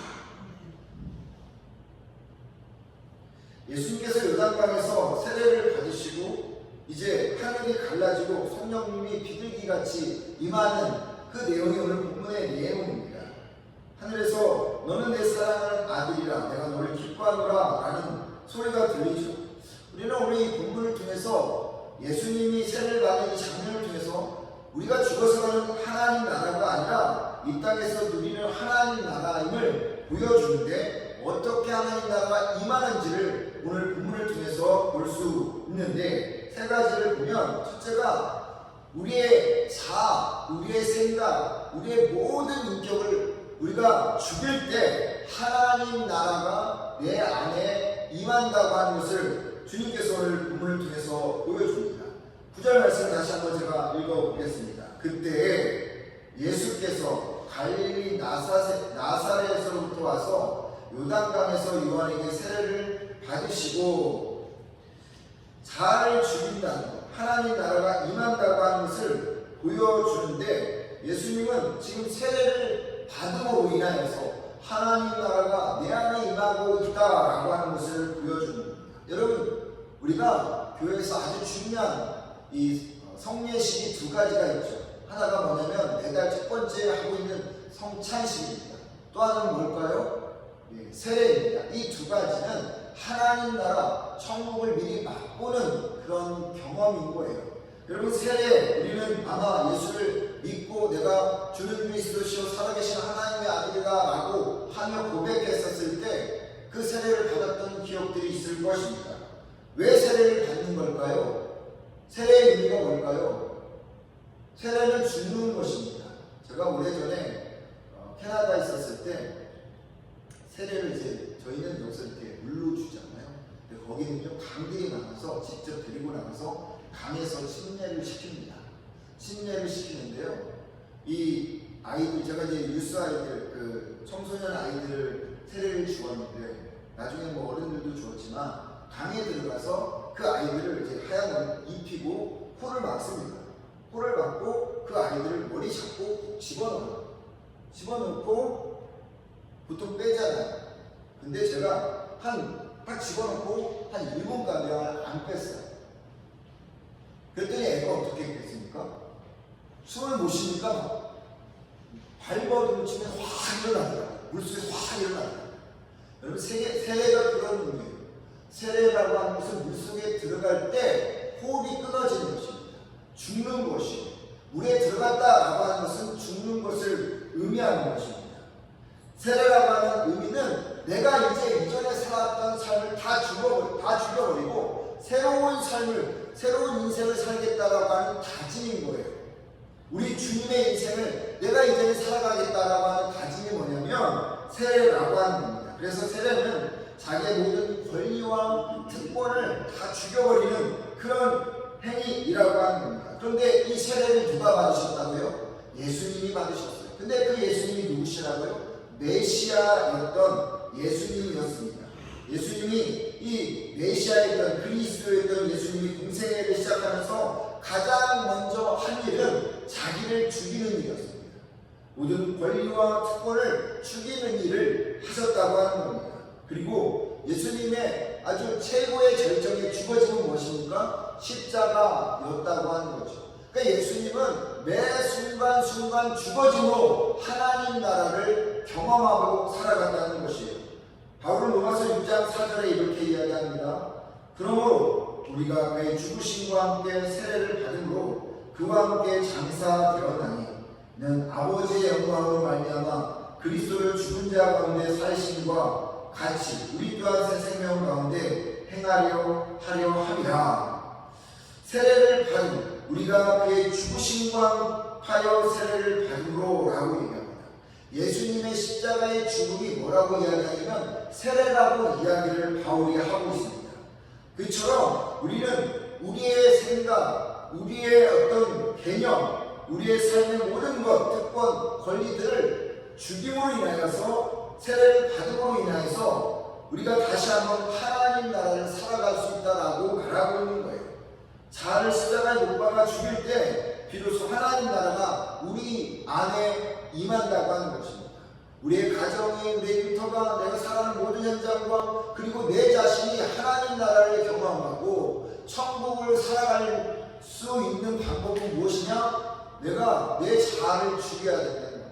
예수님께서 요단강에서 세례를 받으시고 이제 하늘이 갈라지고 성령님이 비둘기같이 임하는 그 내용이 오늘 본문의 내용입니다. 하늘에서 너는 내 사랑하는 아들이라 내가 너를 기뻐하노라 라는 소리가 들리죠. 우리는 오늘 이 본문을 통해서 예수님이 세례를 받는 이 장면을 통해서 우리가 죽어서 가는 하나님 나라가 아니라 이 땅에서 누리는 하나님 나라임을 보여주는데 어떻게 하나님 나라가 임하는지를 오늘 본문을 통해서 볼 수 있는데 세 가지를 보면 첫째가 우리의 자아, 우리의 생각, 우리의 모든 인격을 우리가 죽일 때 하나님 나라가 내 안에 임한다고 하는 것을 주님께서 오늘 본문을 통해서 보여줍니다. 9절 말씀 다시 한번 제가 읽어보겠습니다. 그때 예수께서 갈릴리 나사렛에서부터 와서 요단강에서 요한에게 세례를 받으시고 자아를 죽인다는 것, 하나님 나라가 임한다고 하는 것을 보여주는데 예수님은 지금 세례를 받음으로 인하여서 하나님 나라가 내 안에 임하고 있다라고 하는 것을 보여줍니다. 여러분, 우리가 교회에서 아주 중요한 이 성례식이 두 가지가 있죠. 하나가 뭐냐면 매달 첫 번째 하고 있는 성찬식입니다. 또 하나는 뭘까요? 세례입니다. 이 두 가지는 하나님 나라, 천국을 미리 맛보는 그런 경험인 거예요. 여러분, 세례, 우리는 아마 예수를 믿고 내가 주는 그리스도시요 살아계신 하나님의 아들이다 라고 하며 고백했었을 때 그 세례를 받았던 기억들이 있을 것입니다. 왜 세례를 받는 걸까요? 세례의 의미가 뭘까요? 세례는 죽는 것입니다. 제가 오래전에 캐나다에 있었을 때 세례를 이제 저희는 여기서 이렇게 물로 주잖아요. 근데 거기는요 강들이 많아서 직접 데리고 나가서 강에서 침례를 시킵니다. 침례를 시키는데요. 이 아이들, 제가 이제 유스 아이들, 그 청소년 아이들 세례를 주었는데 나중에 뭐 어른들도 주었지만 강에 들어가서 그 아이들을 이제 하얀 옷을 입히고 코를 막습니다. 코를 막고 그 아이들을 머리 잡고 집어넣어요. 집어넣고 보통 빼잖아요. 근데 제가 딱 집어넣고 한 1분 가면 안 뺐어요. 그랬더니 애가 어떻게 했겠습니까? 숨을 못 쉬니까 발버둥 치면 확 일어나더라고요. 물속에 확 일어나더라고요. 여러분, 세례가 그런 의미예요. 세례라고 하는 것은 물속에 들어갈 때 호흡이 끊어지는 것입니다. 죽는 것이요. 물에 들어갔다라고 하는 것은 죽는 것을 의미하는 것입니다. 세례라고 하는 의미는 내가 이제 이전에 살았던 삶을 다 죽여버리고 새로운 인생을 살겠다라고 하는 다짐인 거예요. 우리 주님의 인생을 내가 이전에 살아가겠다라고 하는 다짐이 뭐냐면 세례라고 하는 겁니다. 그래서 세례는 자기의 모든 권리와 특권을 다 죽여버리는 그런 행위이라고 하는 겁니다. 그런데 이 세례를 누가 받으셨다고요? 예수님이 받으셨어요. 근데 그 예수님이 누구시라고요? 메시아였던 예수님이었습니다. 예수님이 이 메시아였던 그리스도였던 예수님이 공생애를 시작하면서 가장 먼저 한 일은 자기를 죽이는 일이었습니다. 모든 권리와 특권을 죽이는 일을 하셨다고 하는 겁니다. 그리고 예수님의 아주 최고의 절정의 죽어짐은 무엇입니까? 십자가였다고 하는 거죠. 그러니까 예수님은 매 순간순간 죽어짐으로 하나님 나라를 경험하고 살아간다는 것이에요. 바울은 로마서 6장 4절에 이렇게 이야기합니다. 그러므로 우리가 그의 죽으심과 함께 세례를 받음으로 그와 함께 장사되었나니 는 아버지의 영광으로 말미암아 그리스도를 죽은 자 가운데 살리심과 같이 우리 또한 새 생명 가운데 행하려 함이라. 세례를 받은 우리가 그의 죽으심과 하여 세례를 받음으로 라고 얘기합니다. 예수님의 십자가의 죽음이 뭐라고 이야기하냐면 세례라고 이야기를 바울이 하고 있습니다. 그처럼 우리는 우리의 생각, 우리의 어떤 개념, 우리의 삶의 모든 것, 특권, 권리들을 죽임으로 인하여서 세례를 받음으로 인하여서 우리가 다시 한번 하나님 나라를 살아갈 수 있다라고 말하고 있는 거예요. 자아를 십자가에 못 박아 죽일 때 비로소 하나님 나라가 우리 안에 임한다고 하는 것입니다. 우리의 가정이, 우리의 일터가, 내가 살아가는 모든 현장과 그리고 내 자신이 하나님 나라를 경험하고 천국을 살아갈 수 있는 방법은 무엇이냐? 내가 내 자아를 죽여야 된다는 겁니다.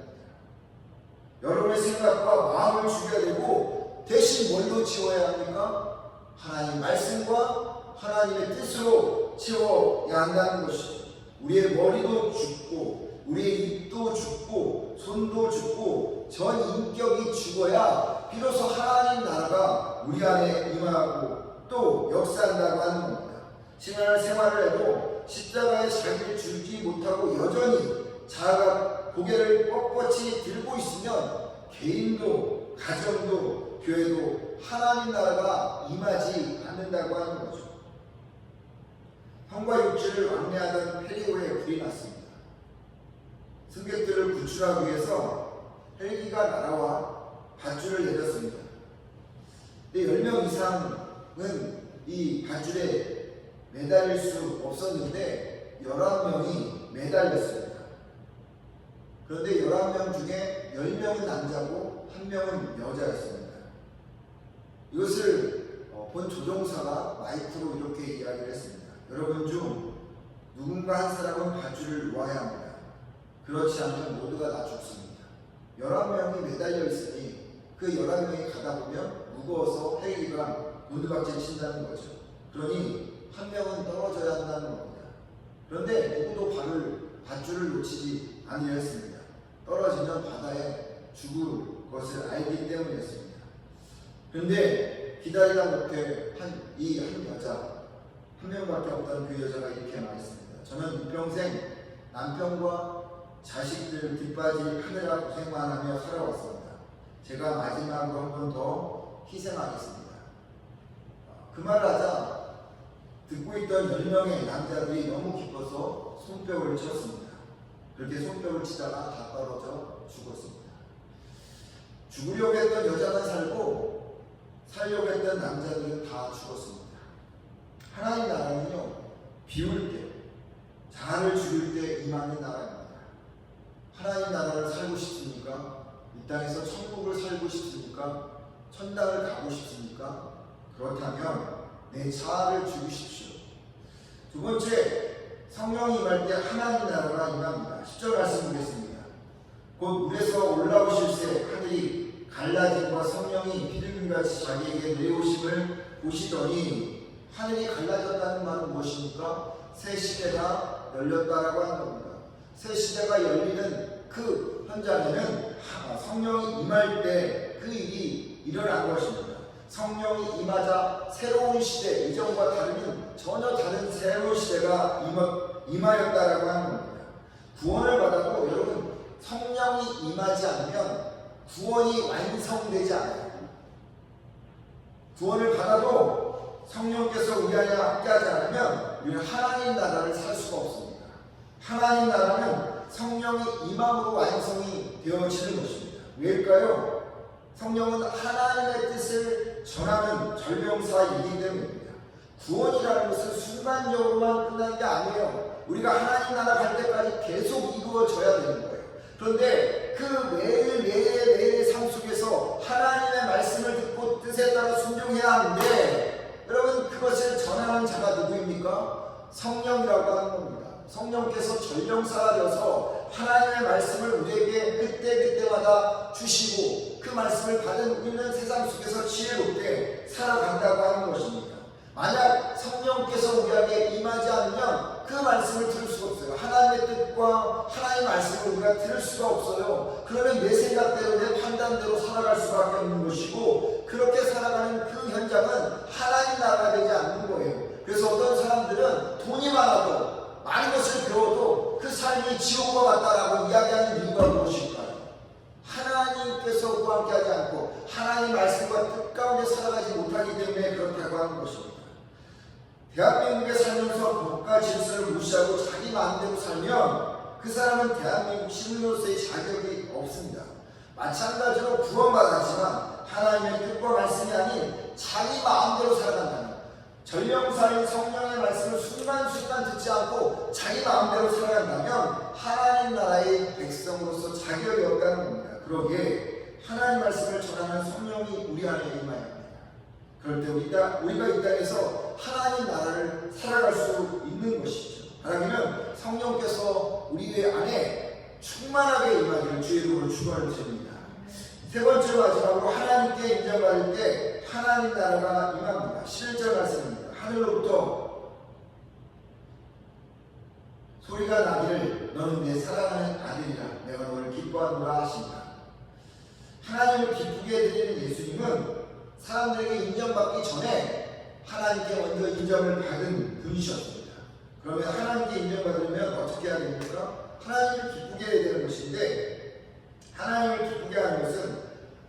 여러분의 생각과 마음을 죽여야 되고 대신 뭘로 채워야 합니까? 하나님의 말씀과 하나님의 뜻으로 채워야 한다는 것이죠. 우리의 머리도 죽고 우리의 입도 죽고 손도 죽고 전 인격이 죽어야 비로소 하나님 나라가 우리 안에 임하고 또 역사한다고 하는 겁니다. 신앙을 생활을 해도 십자가에 자기를 줄지 못하고 여전히 자아가 고개를 뻣뻣이 들고 있으면 개인도 가정도 교회도 하나님 나라가 임하지 않는다고 하는 거죠. 형과 육지를 왕래하던 페리오에 불이 났습니다. 승객들을 구출하기 위해서 헬기가 날아와 밧줄을 내렸습니다. 근데 10명 이상은 이 밧줄에 매달릴 수 없었는데 11명이 매달렸습니다. 그런데 11명 중에 10명은 남자고 1명은 여자였습니다. 이것을 본 조종사가 마이크로 이렇게 이야기를 했습니다. 여러분 중 누군가 한 사람은 밧줄을 놓아야 합니다. 그렇지 않으면 모두가 다 죽습니다. 11명이 매달려 있으니 그 11명이 가다 보면 무거워서 헬기가 곤두박질 친다는 거죠. 그러니 한 명은 떨어져야 한다는 겁니다. 그런데 누구도 밧줄을 놓치지 않으려 했습니다. 떨어지면 바다에 죽을 것을 알기 때문이었습니다. 그런데 기다리다 못해 한 여자 한 명밖에 없던 그 여자가 이렇게 말했습니다. 저는 이평생 남편과 자식들 뒷바지를 하느라 고생만 하며 살아왔습니다. 제가 마지막으로 한 번 더 희생하겠습니다. 그 말을 하자 듣고 있던 10명의 남자들이 너무 기뻐서 손뼉을 쳤습니다. 그렇게 손뼉을 치다가 다 떨어져 죽었습니다. 죽으려고 했던 여자만 살고 살려고 했던 남자들은 다 죽었습니다. 하나님 나라는요, 비울 때, 자아를 죽일 때 임하는 나라입니다. 하나님 나라를 살고 싶습니까? 이 땅에서 천국을 살고 싶습니까? 천당을 가고 싶습니까? 그렇다면 내 자아를 죽이십시오. 두 번째, 성령이 임할 때 하나님 나라가 임합니다. 10절 말씀 보겠습니다. 곧 물에서 올라오실 새 하늘이 갈라짐과 성령이 비둘기같이 자기에게 내려오심을 보시더니 하늘이 갈라졌다는 말은 무엇입니까? 새 시대가 열렸다라고 하는 겁니다. 새 시대가 열리는 그 현장에는 성령이 임할 때 그 일이 일어난 것입니다. 성령이 임하자 새로운 시대, 이전과 다르는 전혀 다른 새로운 시대가 임하였다라고 하는 겁니다. 구원을 받아도 여러분 성령이 임하지 않으면 구원이 완성되지 않아요. 구원을 받아도 성령께서 우리 안에 함께하지 않으면 우리는 하나님 나라를 살 수가 없습니다. 하나님 나라는 성령이 임함으로 완성이 되어지는 것입니다. 왜일까요? 성령은 하나님의 뜻을 전하는 전령사이기 때문입니다. 구원이라는 것은 순간적으로만 끝나는 게 아니에요. 우리가 하나님 나라 갈 때까지 계속 이루어져야 되는 거예요. 그런데 그 매일매일의 삶 속에서 하나님의 말씀을 듣고 뜻에 따라 순종해야 하는데 여러분 그것을 전하는 자가 누구입니까? 성령이라고 하는 겁니다. 성령께서 전령사가 되어서 하나님의 말씀을 우리에게 그때마다 주시고 그 말씀을 받은 우리는 세상 속에서 지혜롭게 살아간다고 하는 것입니다. 만약 성령께서 우리에게 임하지 않으면 그 말씀을 들을 수가 없어요. 하나님의 뜻과 하나님의 말씀을 우리가 들을 수가 없어요. 그러면 내 생각대로 내 판단대로 살아갈 수밖에 없는 것이고 그렇게 살아가는 그 현장은 하나님 나라가 되지 않는 거예요. 그래서 어떤 사람들은 돈이 많아도 많은 것을 배워도 그 삶이 지옥과 같다라고 이야기하는 이유가 무엇일까요? 하나님께서 그와 함께하지 않고 하나님 말씀과 뜻 가운데 살아가지 못하기 때문에 그렇다고 하는 것입니다. 대한민국에 살면서 법과 질서를 무시하고 자기 마음대로 살면 그 사람은 대한민국 시민으로서의 자격이 없습니다. 마찬가지로 구원받았지만 하나님의 뜻과 말씀이 아닌 자기 마음대로 살아간다면 전령사인 성령의 말씀을 순간순간 듣지 않고 자기 마음대로 살아간다면 하나님 나라의 백성으로서 자격이 없다는 겁니다. 그러기에 하나님 말씀을 전하는 성령이 우리 안에 임해야 합니다. 그럴 때 우리가 이 땅에서 하나님 나라를 살아갈 수 있는 것이죠. 하나님은 성령께서 우리 안에 충만하게 임하기를 주의 이름으로 축원을 드립니다. 세 번째 마지막으로 하나님께 인정받을 때 하나님 나라가 임합니다. 11절 말씀입니다. 하늘로부터 소리가 나기를 너는 내 사랑하는 아들이라 내가 너를 기뻐하노라 하신다. 하나님을 기쁘게 해드리는 예수님은 사람들에게 인정받기 전에 하나님께 먼저 인정을 받은 분이셨습니다. 그러면 하나님께 인정받으려면 어떻게 해야 됩니까? 하나님을 기쁘게 해야 되는 것인데, 하나님을 기쁘게 하는 것은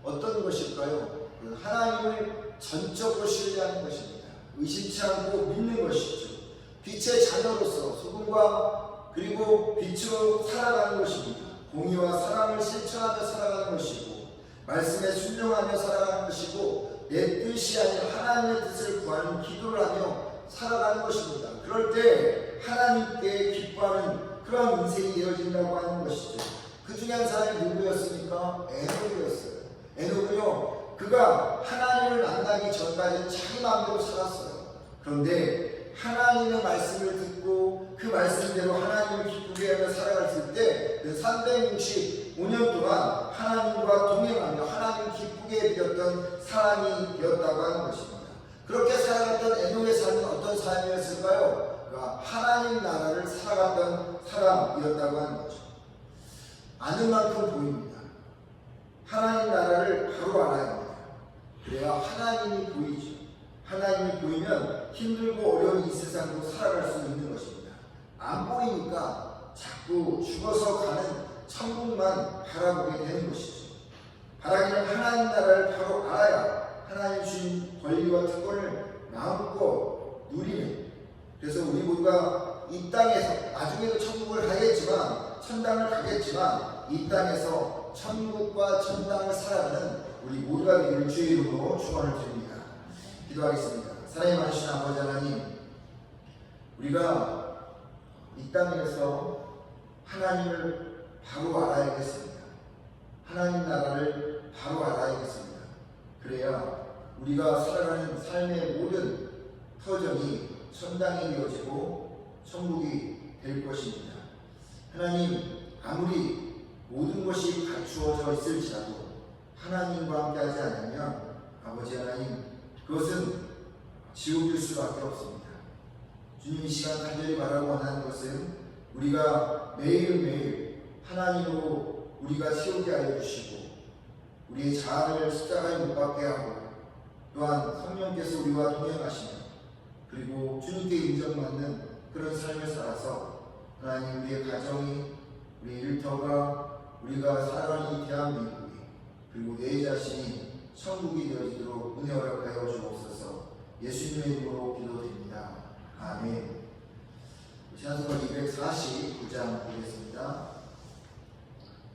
어떤 것일까요? 하나님을 전적으로 신뢰하는 것입니다. 의심치 않고 믿는 것이죠. 빛의 자녀로서 소금과 그리고 빛으로 살아가는 것입니다. 공의와 사랑을 실천하며 살아가는 것이고, 말씀에 순종하며 살아가는 것이고, 내 뜻이 아닌 하나님의 뜻을 구하는 기도를 하며 살아가는 것입니다. 그럴 때 하나님께 기뻐하는 그런 인생이 되어진다고 하는 것이죠. 그 중에 한 사람이 누구였습니까? 에녹이었어요. 에녹은요, 그가 하나님을 만나기 전까지는 자기 마음대로 살았어요. 그런데 하나님의 말씀을 듣고 그 말씀대로 하나님을 기쁘게 하며 살아갔을 때 그 365년 동안 하나님과 동행하며 하나님을 기쁘게 해드렸던 사람이 되었다고 하는 것입니다. 그렇게 살아갔던 에녹의 삶은 어떤 삶이었을까요? 그가 하나님 나라를 살아갔던 사람이었다고 하는 거죠. 아는 만큼 보입니다. 하나님 나라를 바로 알아야 합니다. 그래야 하나님이 보이죠. 하나님이 보이면 힘들고 어려운 이 세상으로 살아갈 수 있는 것입니다. 안 보이니까 자꾸 죽어서 가는 천국만 바라보게 되는 것이죠. 바라기는 하나님 나라를 바로 알아야 하나님 주신 권리와 특권을 마음껏 누리는, 그래서 우리 모두가 이 땅에서 나중에도 천국을 가겠지만, 천당을 가겠지만, 이 땅에서 천국과 천당을 살아가는 우리 모두가 되기를 주의 이름으로 축원을 드립니다. 기도하겠습니다. 사랑이 많으신 아버지 하나님, 우리가 이 땅에서 하나님을 바로 알아야겠습니다. 하나님 나라를 바로 알아야겠습니다. 그래야 우리가 살아가는 삶의 모든 터전이 천당이 되어지고 천국이 될 것입니다. 하나님, 아무리 모든 것이 갖추어져 있을지라도 하나님과 함께하지 않으면 아버지 하나님, 그것은 지옥일 수밖에 없습니다. 주님, 이 시간 간절히 말하고 원하는 것은 우리가 매일매일 하나님으로 우리가 세우게 하여 주시고, 우리의 자아를 십자가에 못 박게 하고, 또한 성령께서 우리와 동행하시며, 그리고 주님께 인정받는 그런 삶을 살아서 하나님, 우리의 가정이, 우리 일터가, 우리가 살아가는 이 대한민국이, 그리고 내 자신이 천국이 되어지도록 은혜 허락하여 주옵소서. 예수님의 이름으로 기도드립니다. 아멘. 찬송가 249장 보겠습니다.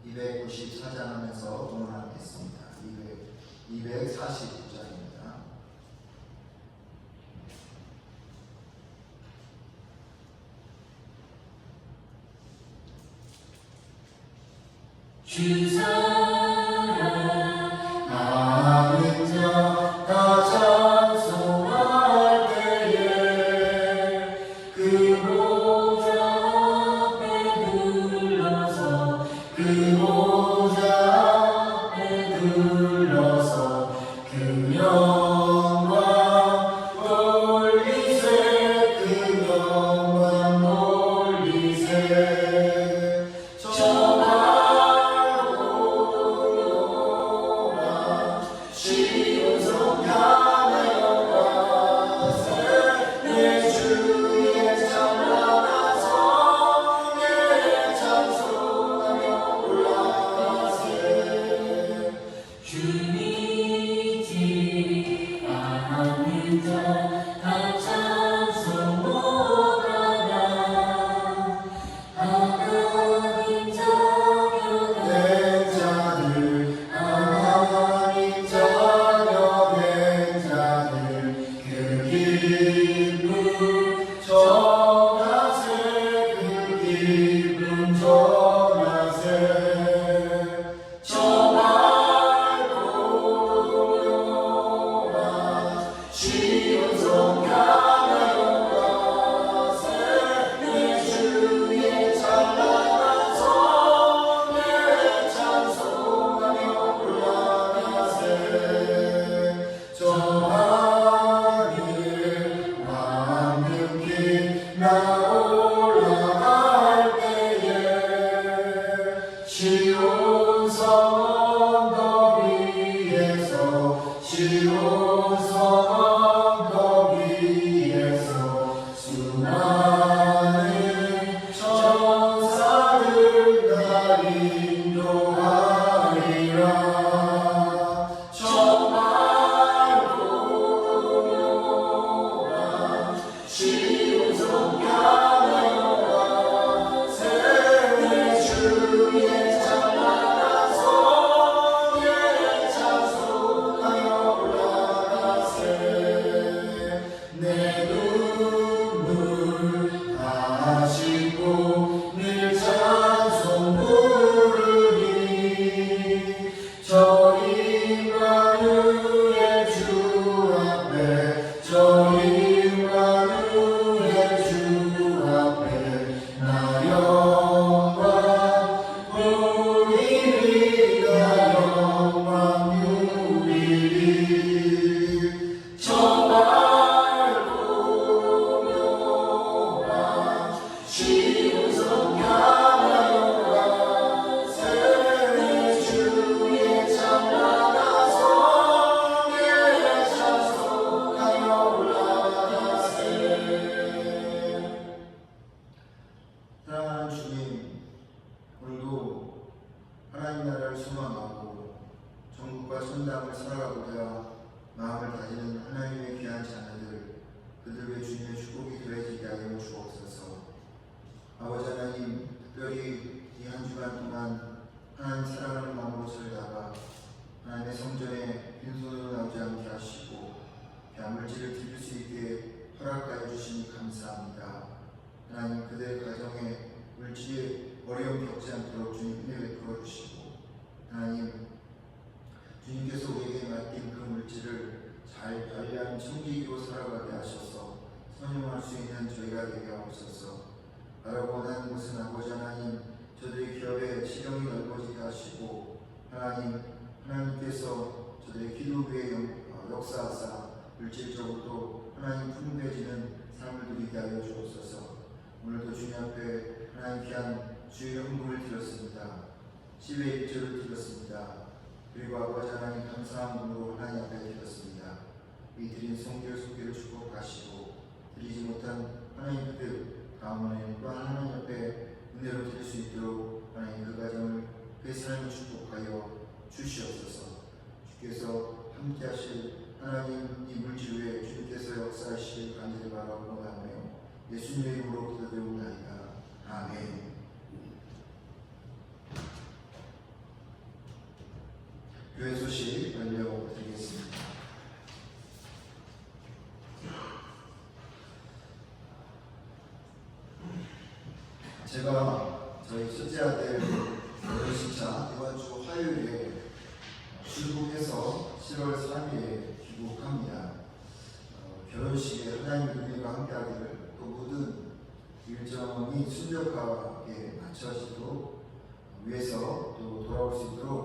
294장 하면서 응원하겠습니다. 249장입니다.
주 사랑 아는 자 다 찬송할 때에 그 보좌 앞에 둘러서 그 보좌 앞에 둘러서 그 영광 돌리세 그 영광 돌리세 나 올라갈 때에 지구성 향하여라 세계 주의 찬란하사 성에 찬송하여 올라가세.
사랑하는 주님, 오늘도 하나님 나라를 소망하고 전국과 천당을 살아가고자 마음을 다지는 하나님의 귀한 자녀들, 그들에게 주님의 축복이 더해지게 하여 주옵소서. 아버지 하나님, 특별히 이 한 주간 동안 하나님 사랑하는 마음으로 살다가 하나님의 성전에 빈손으로 나오지 않게 하시고 물질을 드릴 수 있게 허락하여 주시니 감사합니다. 하나님, 그들의 가정에 물질의 어려움 겪지 않도록 주님 은혜 베풀어 주시고, 하나님, 주님께서 우리에게 맡긴 그 물질을 잘 관리하는 청지기로 살아가게 하셔서 선용할 수 있는 저희가 되게 하옵소서. 바라고 원하는 것은 아버지 하나님, 저들의 기업에 시력이 넓어지게 하시고, 하나님께서 저들의 기도교회 역사하사 물질적으로도 하나님 풍부해지는 삶을 누리게 하여 주옵소서. 오늘도 주님 앞에 하나님 귀한 주의 헌금을 드렸습니다. 10의 1조를 드렸습니다. 그리고 아버지 하나님 감사한 마음으로 하나님 앞에 드렸습니다. 이 드린 성결 속기를 축복하시고, 드리지 못한 하나님 그들 다음에 또 하나님 앞에 은혜로 드릴 수 있도록 하나님 그 가정을 그 삶을 축복하여 주시옵소서. 주께서 함께 하실 하나님 이 물질 위에 주님께서 역사하실 간절히 바라고 원하며 예수님의 이름으로 기도드리옵나이다. 아멘. 교회 소식 알려드리겠습니다. 제가 저희 첫째 아들 결혼식차 이번 주 화요일에 출국해서 10월 3일에 귀국합니다. 결혼식에 하나님의 은혜가 함께하기를, 또 모든 일정이 순적하게 마쳐지도록 위해서 또 돌아올 수 있도록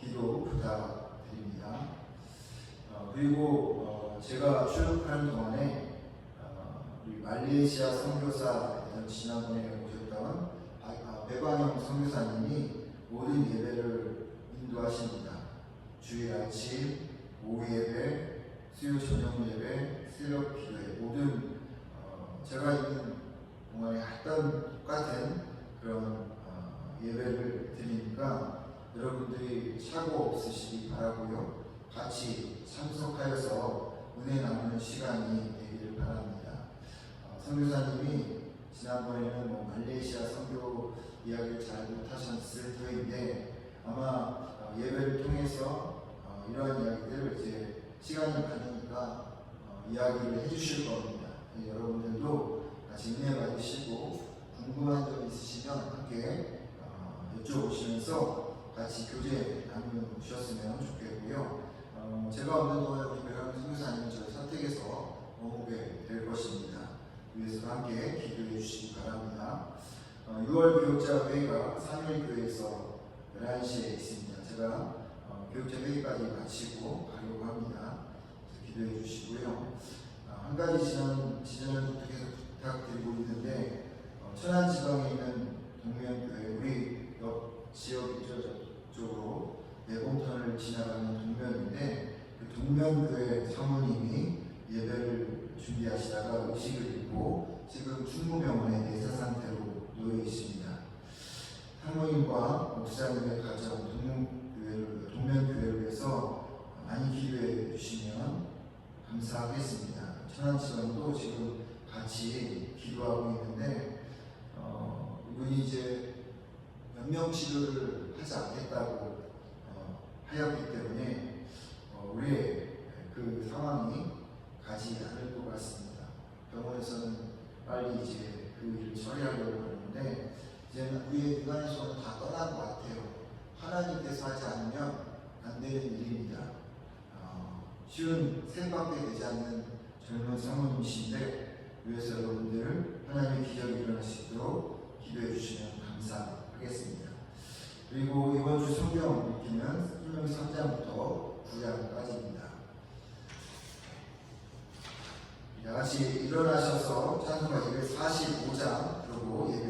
기도 부탁드립니다. 그리고 제가 출국하는 동안에 우리 말레이시아 선교사 지난번에 오셨던 배광영 선교사님이 모든 예배를 인도하십니다. 주일 아침, 오후 예배, 수요 저녁 예배, 새벽 기도회, 모든 제가 있는 동안에 했던 똑같은 그런 예배를 드리니까 여러분들이 사고 없으시기 바라고요. 같이 참석하여서 은혜 나누는 시간이 되기를 바랍니다. 선교사님이 지난번에는 말레이시아 선교 이야기를 잘 못하셨을 터인데, 아마 예배를 통해서 이러한 이야기들을 이제 시간이 많으니까 이야기를 해주실 겁니다. 여러분들도 같이 은혜 받으시고 궁금한 점 있으시면 함께 여쭤보시면서 같이 교제 나누셨으면 좋겠고요. 제가 없는 동안 우리 배우는 선교사님은 저를 선택해서 오게 될 것입니다. 위해서 함께 기도해 주시기 바랍니다. 6월 교육자 회의가 3일 교회에서 11시에 있습니다. 제가 교육자 회의까지 마치고 가려고 합니다. 기도해 주시고요. 한 가지 지난주부터 계속 부탁드리고 있는데, 천안 지방에 있는 동면교회, 우리 옆 지역 쪽으로 내봉터를 지나가는 동면인데, 그 동면교회 사모님이 예배를 준비하시다가 의식을 잃고 지금 충무병원에 내사 상태로 놓여 있습니다. 사모님과 목사님의 가정 동면교회를 위해서 많이 기도해 주시면 감사하겠습니다. 천안지방도 지금 같이 기도하고 있는데, 이분이 이제 연명치료를 하지 않겠다고 하였기 때문에 우리의 그 상황이 가지 않을 것 같습니다. 병원에서는 빨리 이제 그 일을 처리하려고 하는데, 이제는 우리의 기관에서는 다 떠난 것 같아요. 하나님께서 하지 않으면 안 되는 일입니다. 쉬운 생각밖에 되지 않는 젊은 사모님이신데, 위해서 여러분들 하나님의 기적이 일어날 수 있도록 기도해 주시면 감사하겠습니다. 그리고 이번 주 성경 읽기는 설명기 3장부터 9장까지입니다. 다 같이 일어나셔서 찬송가 245장 그리고 예배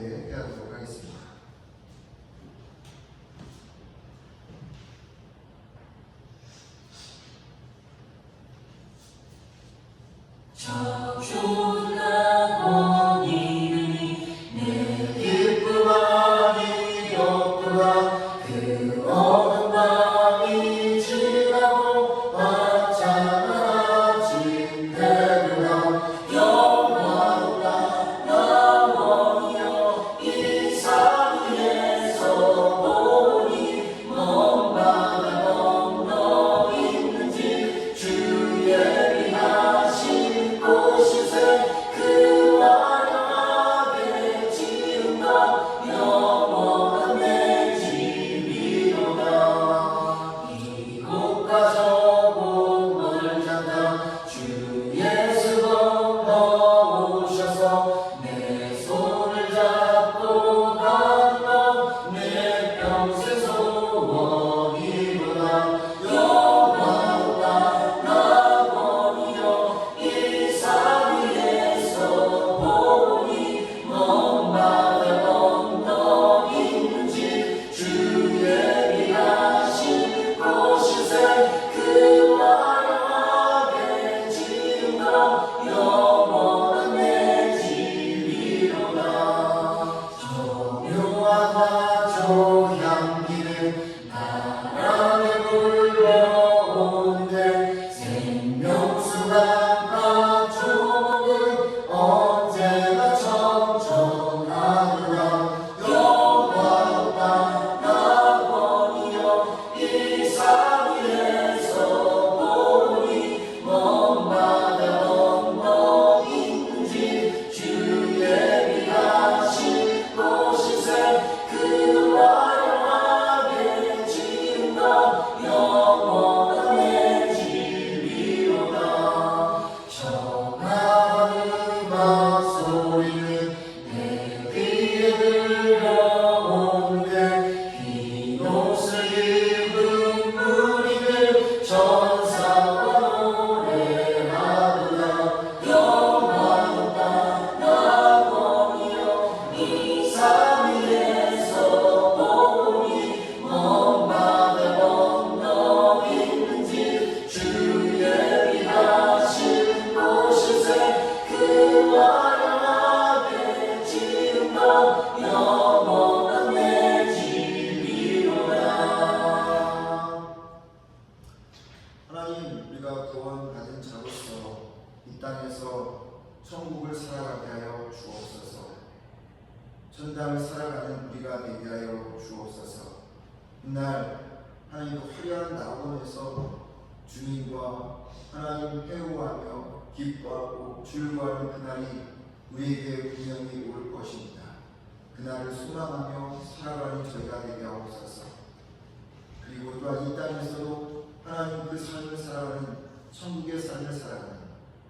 전당을 살아가는 우리가 되게 하여 주옵소서. 이날 하나님 그 화려한 낙원에서 주님과 하나님 회오하며 기뻐하고 즐거워하는 그날이 우리에게 분명히 올 것입니다. 그날을 소망하며 살아가는 저희가 되게 하옵소서. 그리고 또한 이 땅에서도 하나님 그 삶을 살아가는 천국의 삶을 살아가는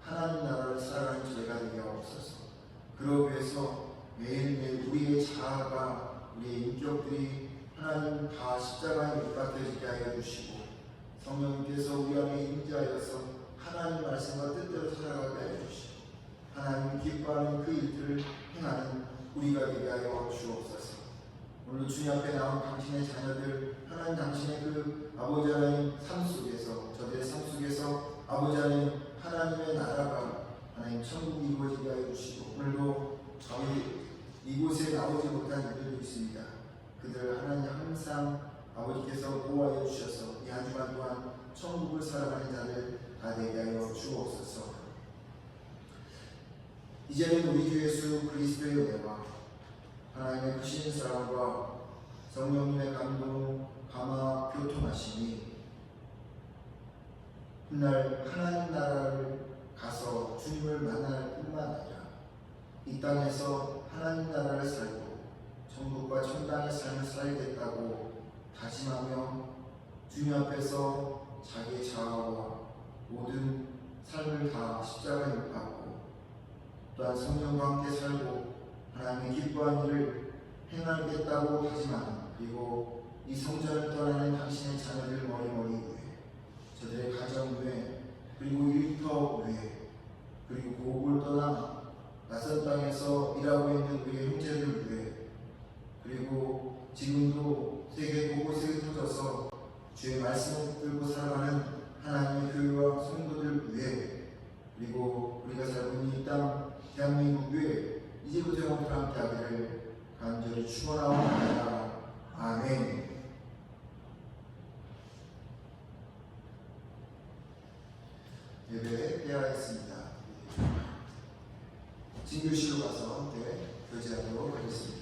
하나님 나라를 살아가는 저희가 되게 하옵소서. 그러기 위해서 매일매일 우리의 자아가 우리의 인격들이 하나님 다 십자가에 못 박혀지게 하여 주시고 성령님께서 우리 안에 임재하여서 하나님 말씀과 뜻대로 살아가게 하여 주시고 하나님 기뻐하는 그 일들을 행하는 우리가 되게 하여 주옵소서. 오늘 주님 앞에 나온 당신의 자녀들 하나님 당신의 그 아버지 하나님 삶 속에서 저들의 삶 속에서 아버지 하나님 하나님의 나라가 하나님 천국이 이루어지게 하여 주시고 오늘도 저희 이곳에 나오지 못한 이들도 있습니다. 그들 하나님 항상 아버지께서 보호하여 주셔서 이 한 주간 동안 천국을 살아가는 자들 다 되게 하여 주옵소서. 이제는 우리 주 예수 그리스도의 은혜와 하나님의 크신 사랑과 성령님의 감동, 감화, 교통하심이 훗날 하나님 나라를 가서 주님을 만날 뿐만 아니라 이 땅에서 하나님 나라를 살고 천국과 천당의 삶을 살겠다고 다짐하며 주님 앞에서 자기의 자아와 모든 삶을 다 십자가에 못 박고 또한 성령과 함께 살고 하나님의 기뻐한 일을 행하겠다고 다짐하는 그리고 이 성전을 떠나는 당신의 자녀들 머리머리 위에 저들의 가정 위에 그리고 일터 위에 그리고 고국을 떠나 낯선 땅에서 일하고 있는 우리의 형제들 위해 그리고 지금도 세계 곳곳에 터져서 주의 말씀을 붙들고 살아가는 하나님의 교회와 성도들 위해 그리고 우리가 살고 있는 이 땅 대한민국 위해 이제부터 영원토록 함께하기를 간절히 축원하옵나이다. 아멘. 예배 대하였습니다. 진교실로 가서 함께 교제하도록 하겠습니다.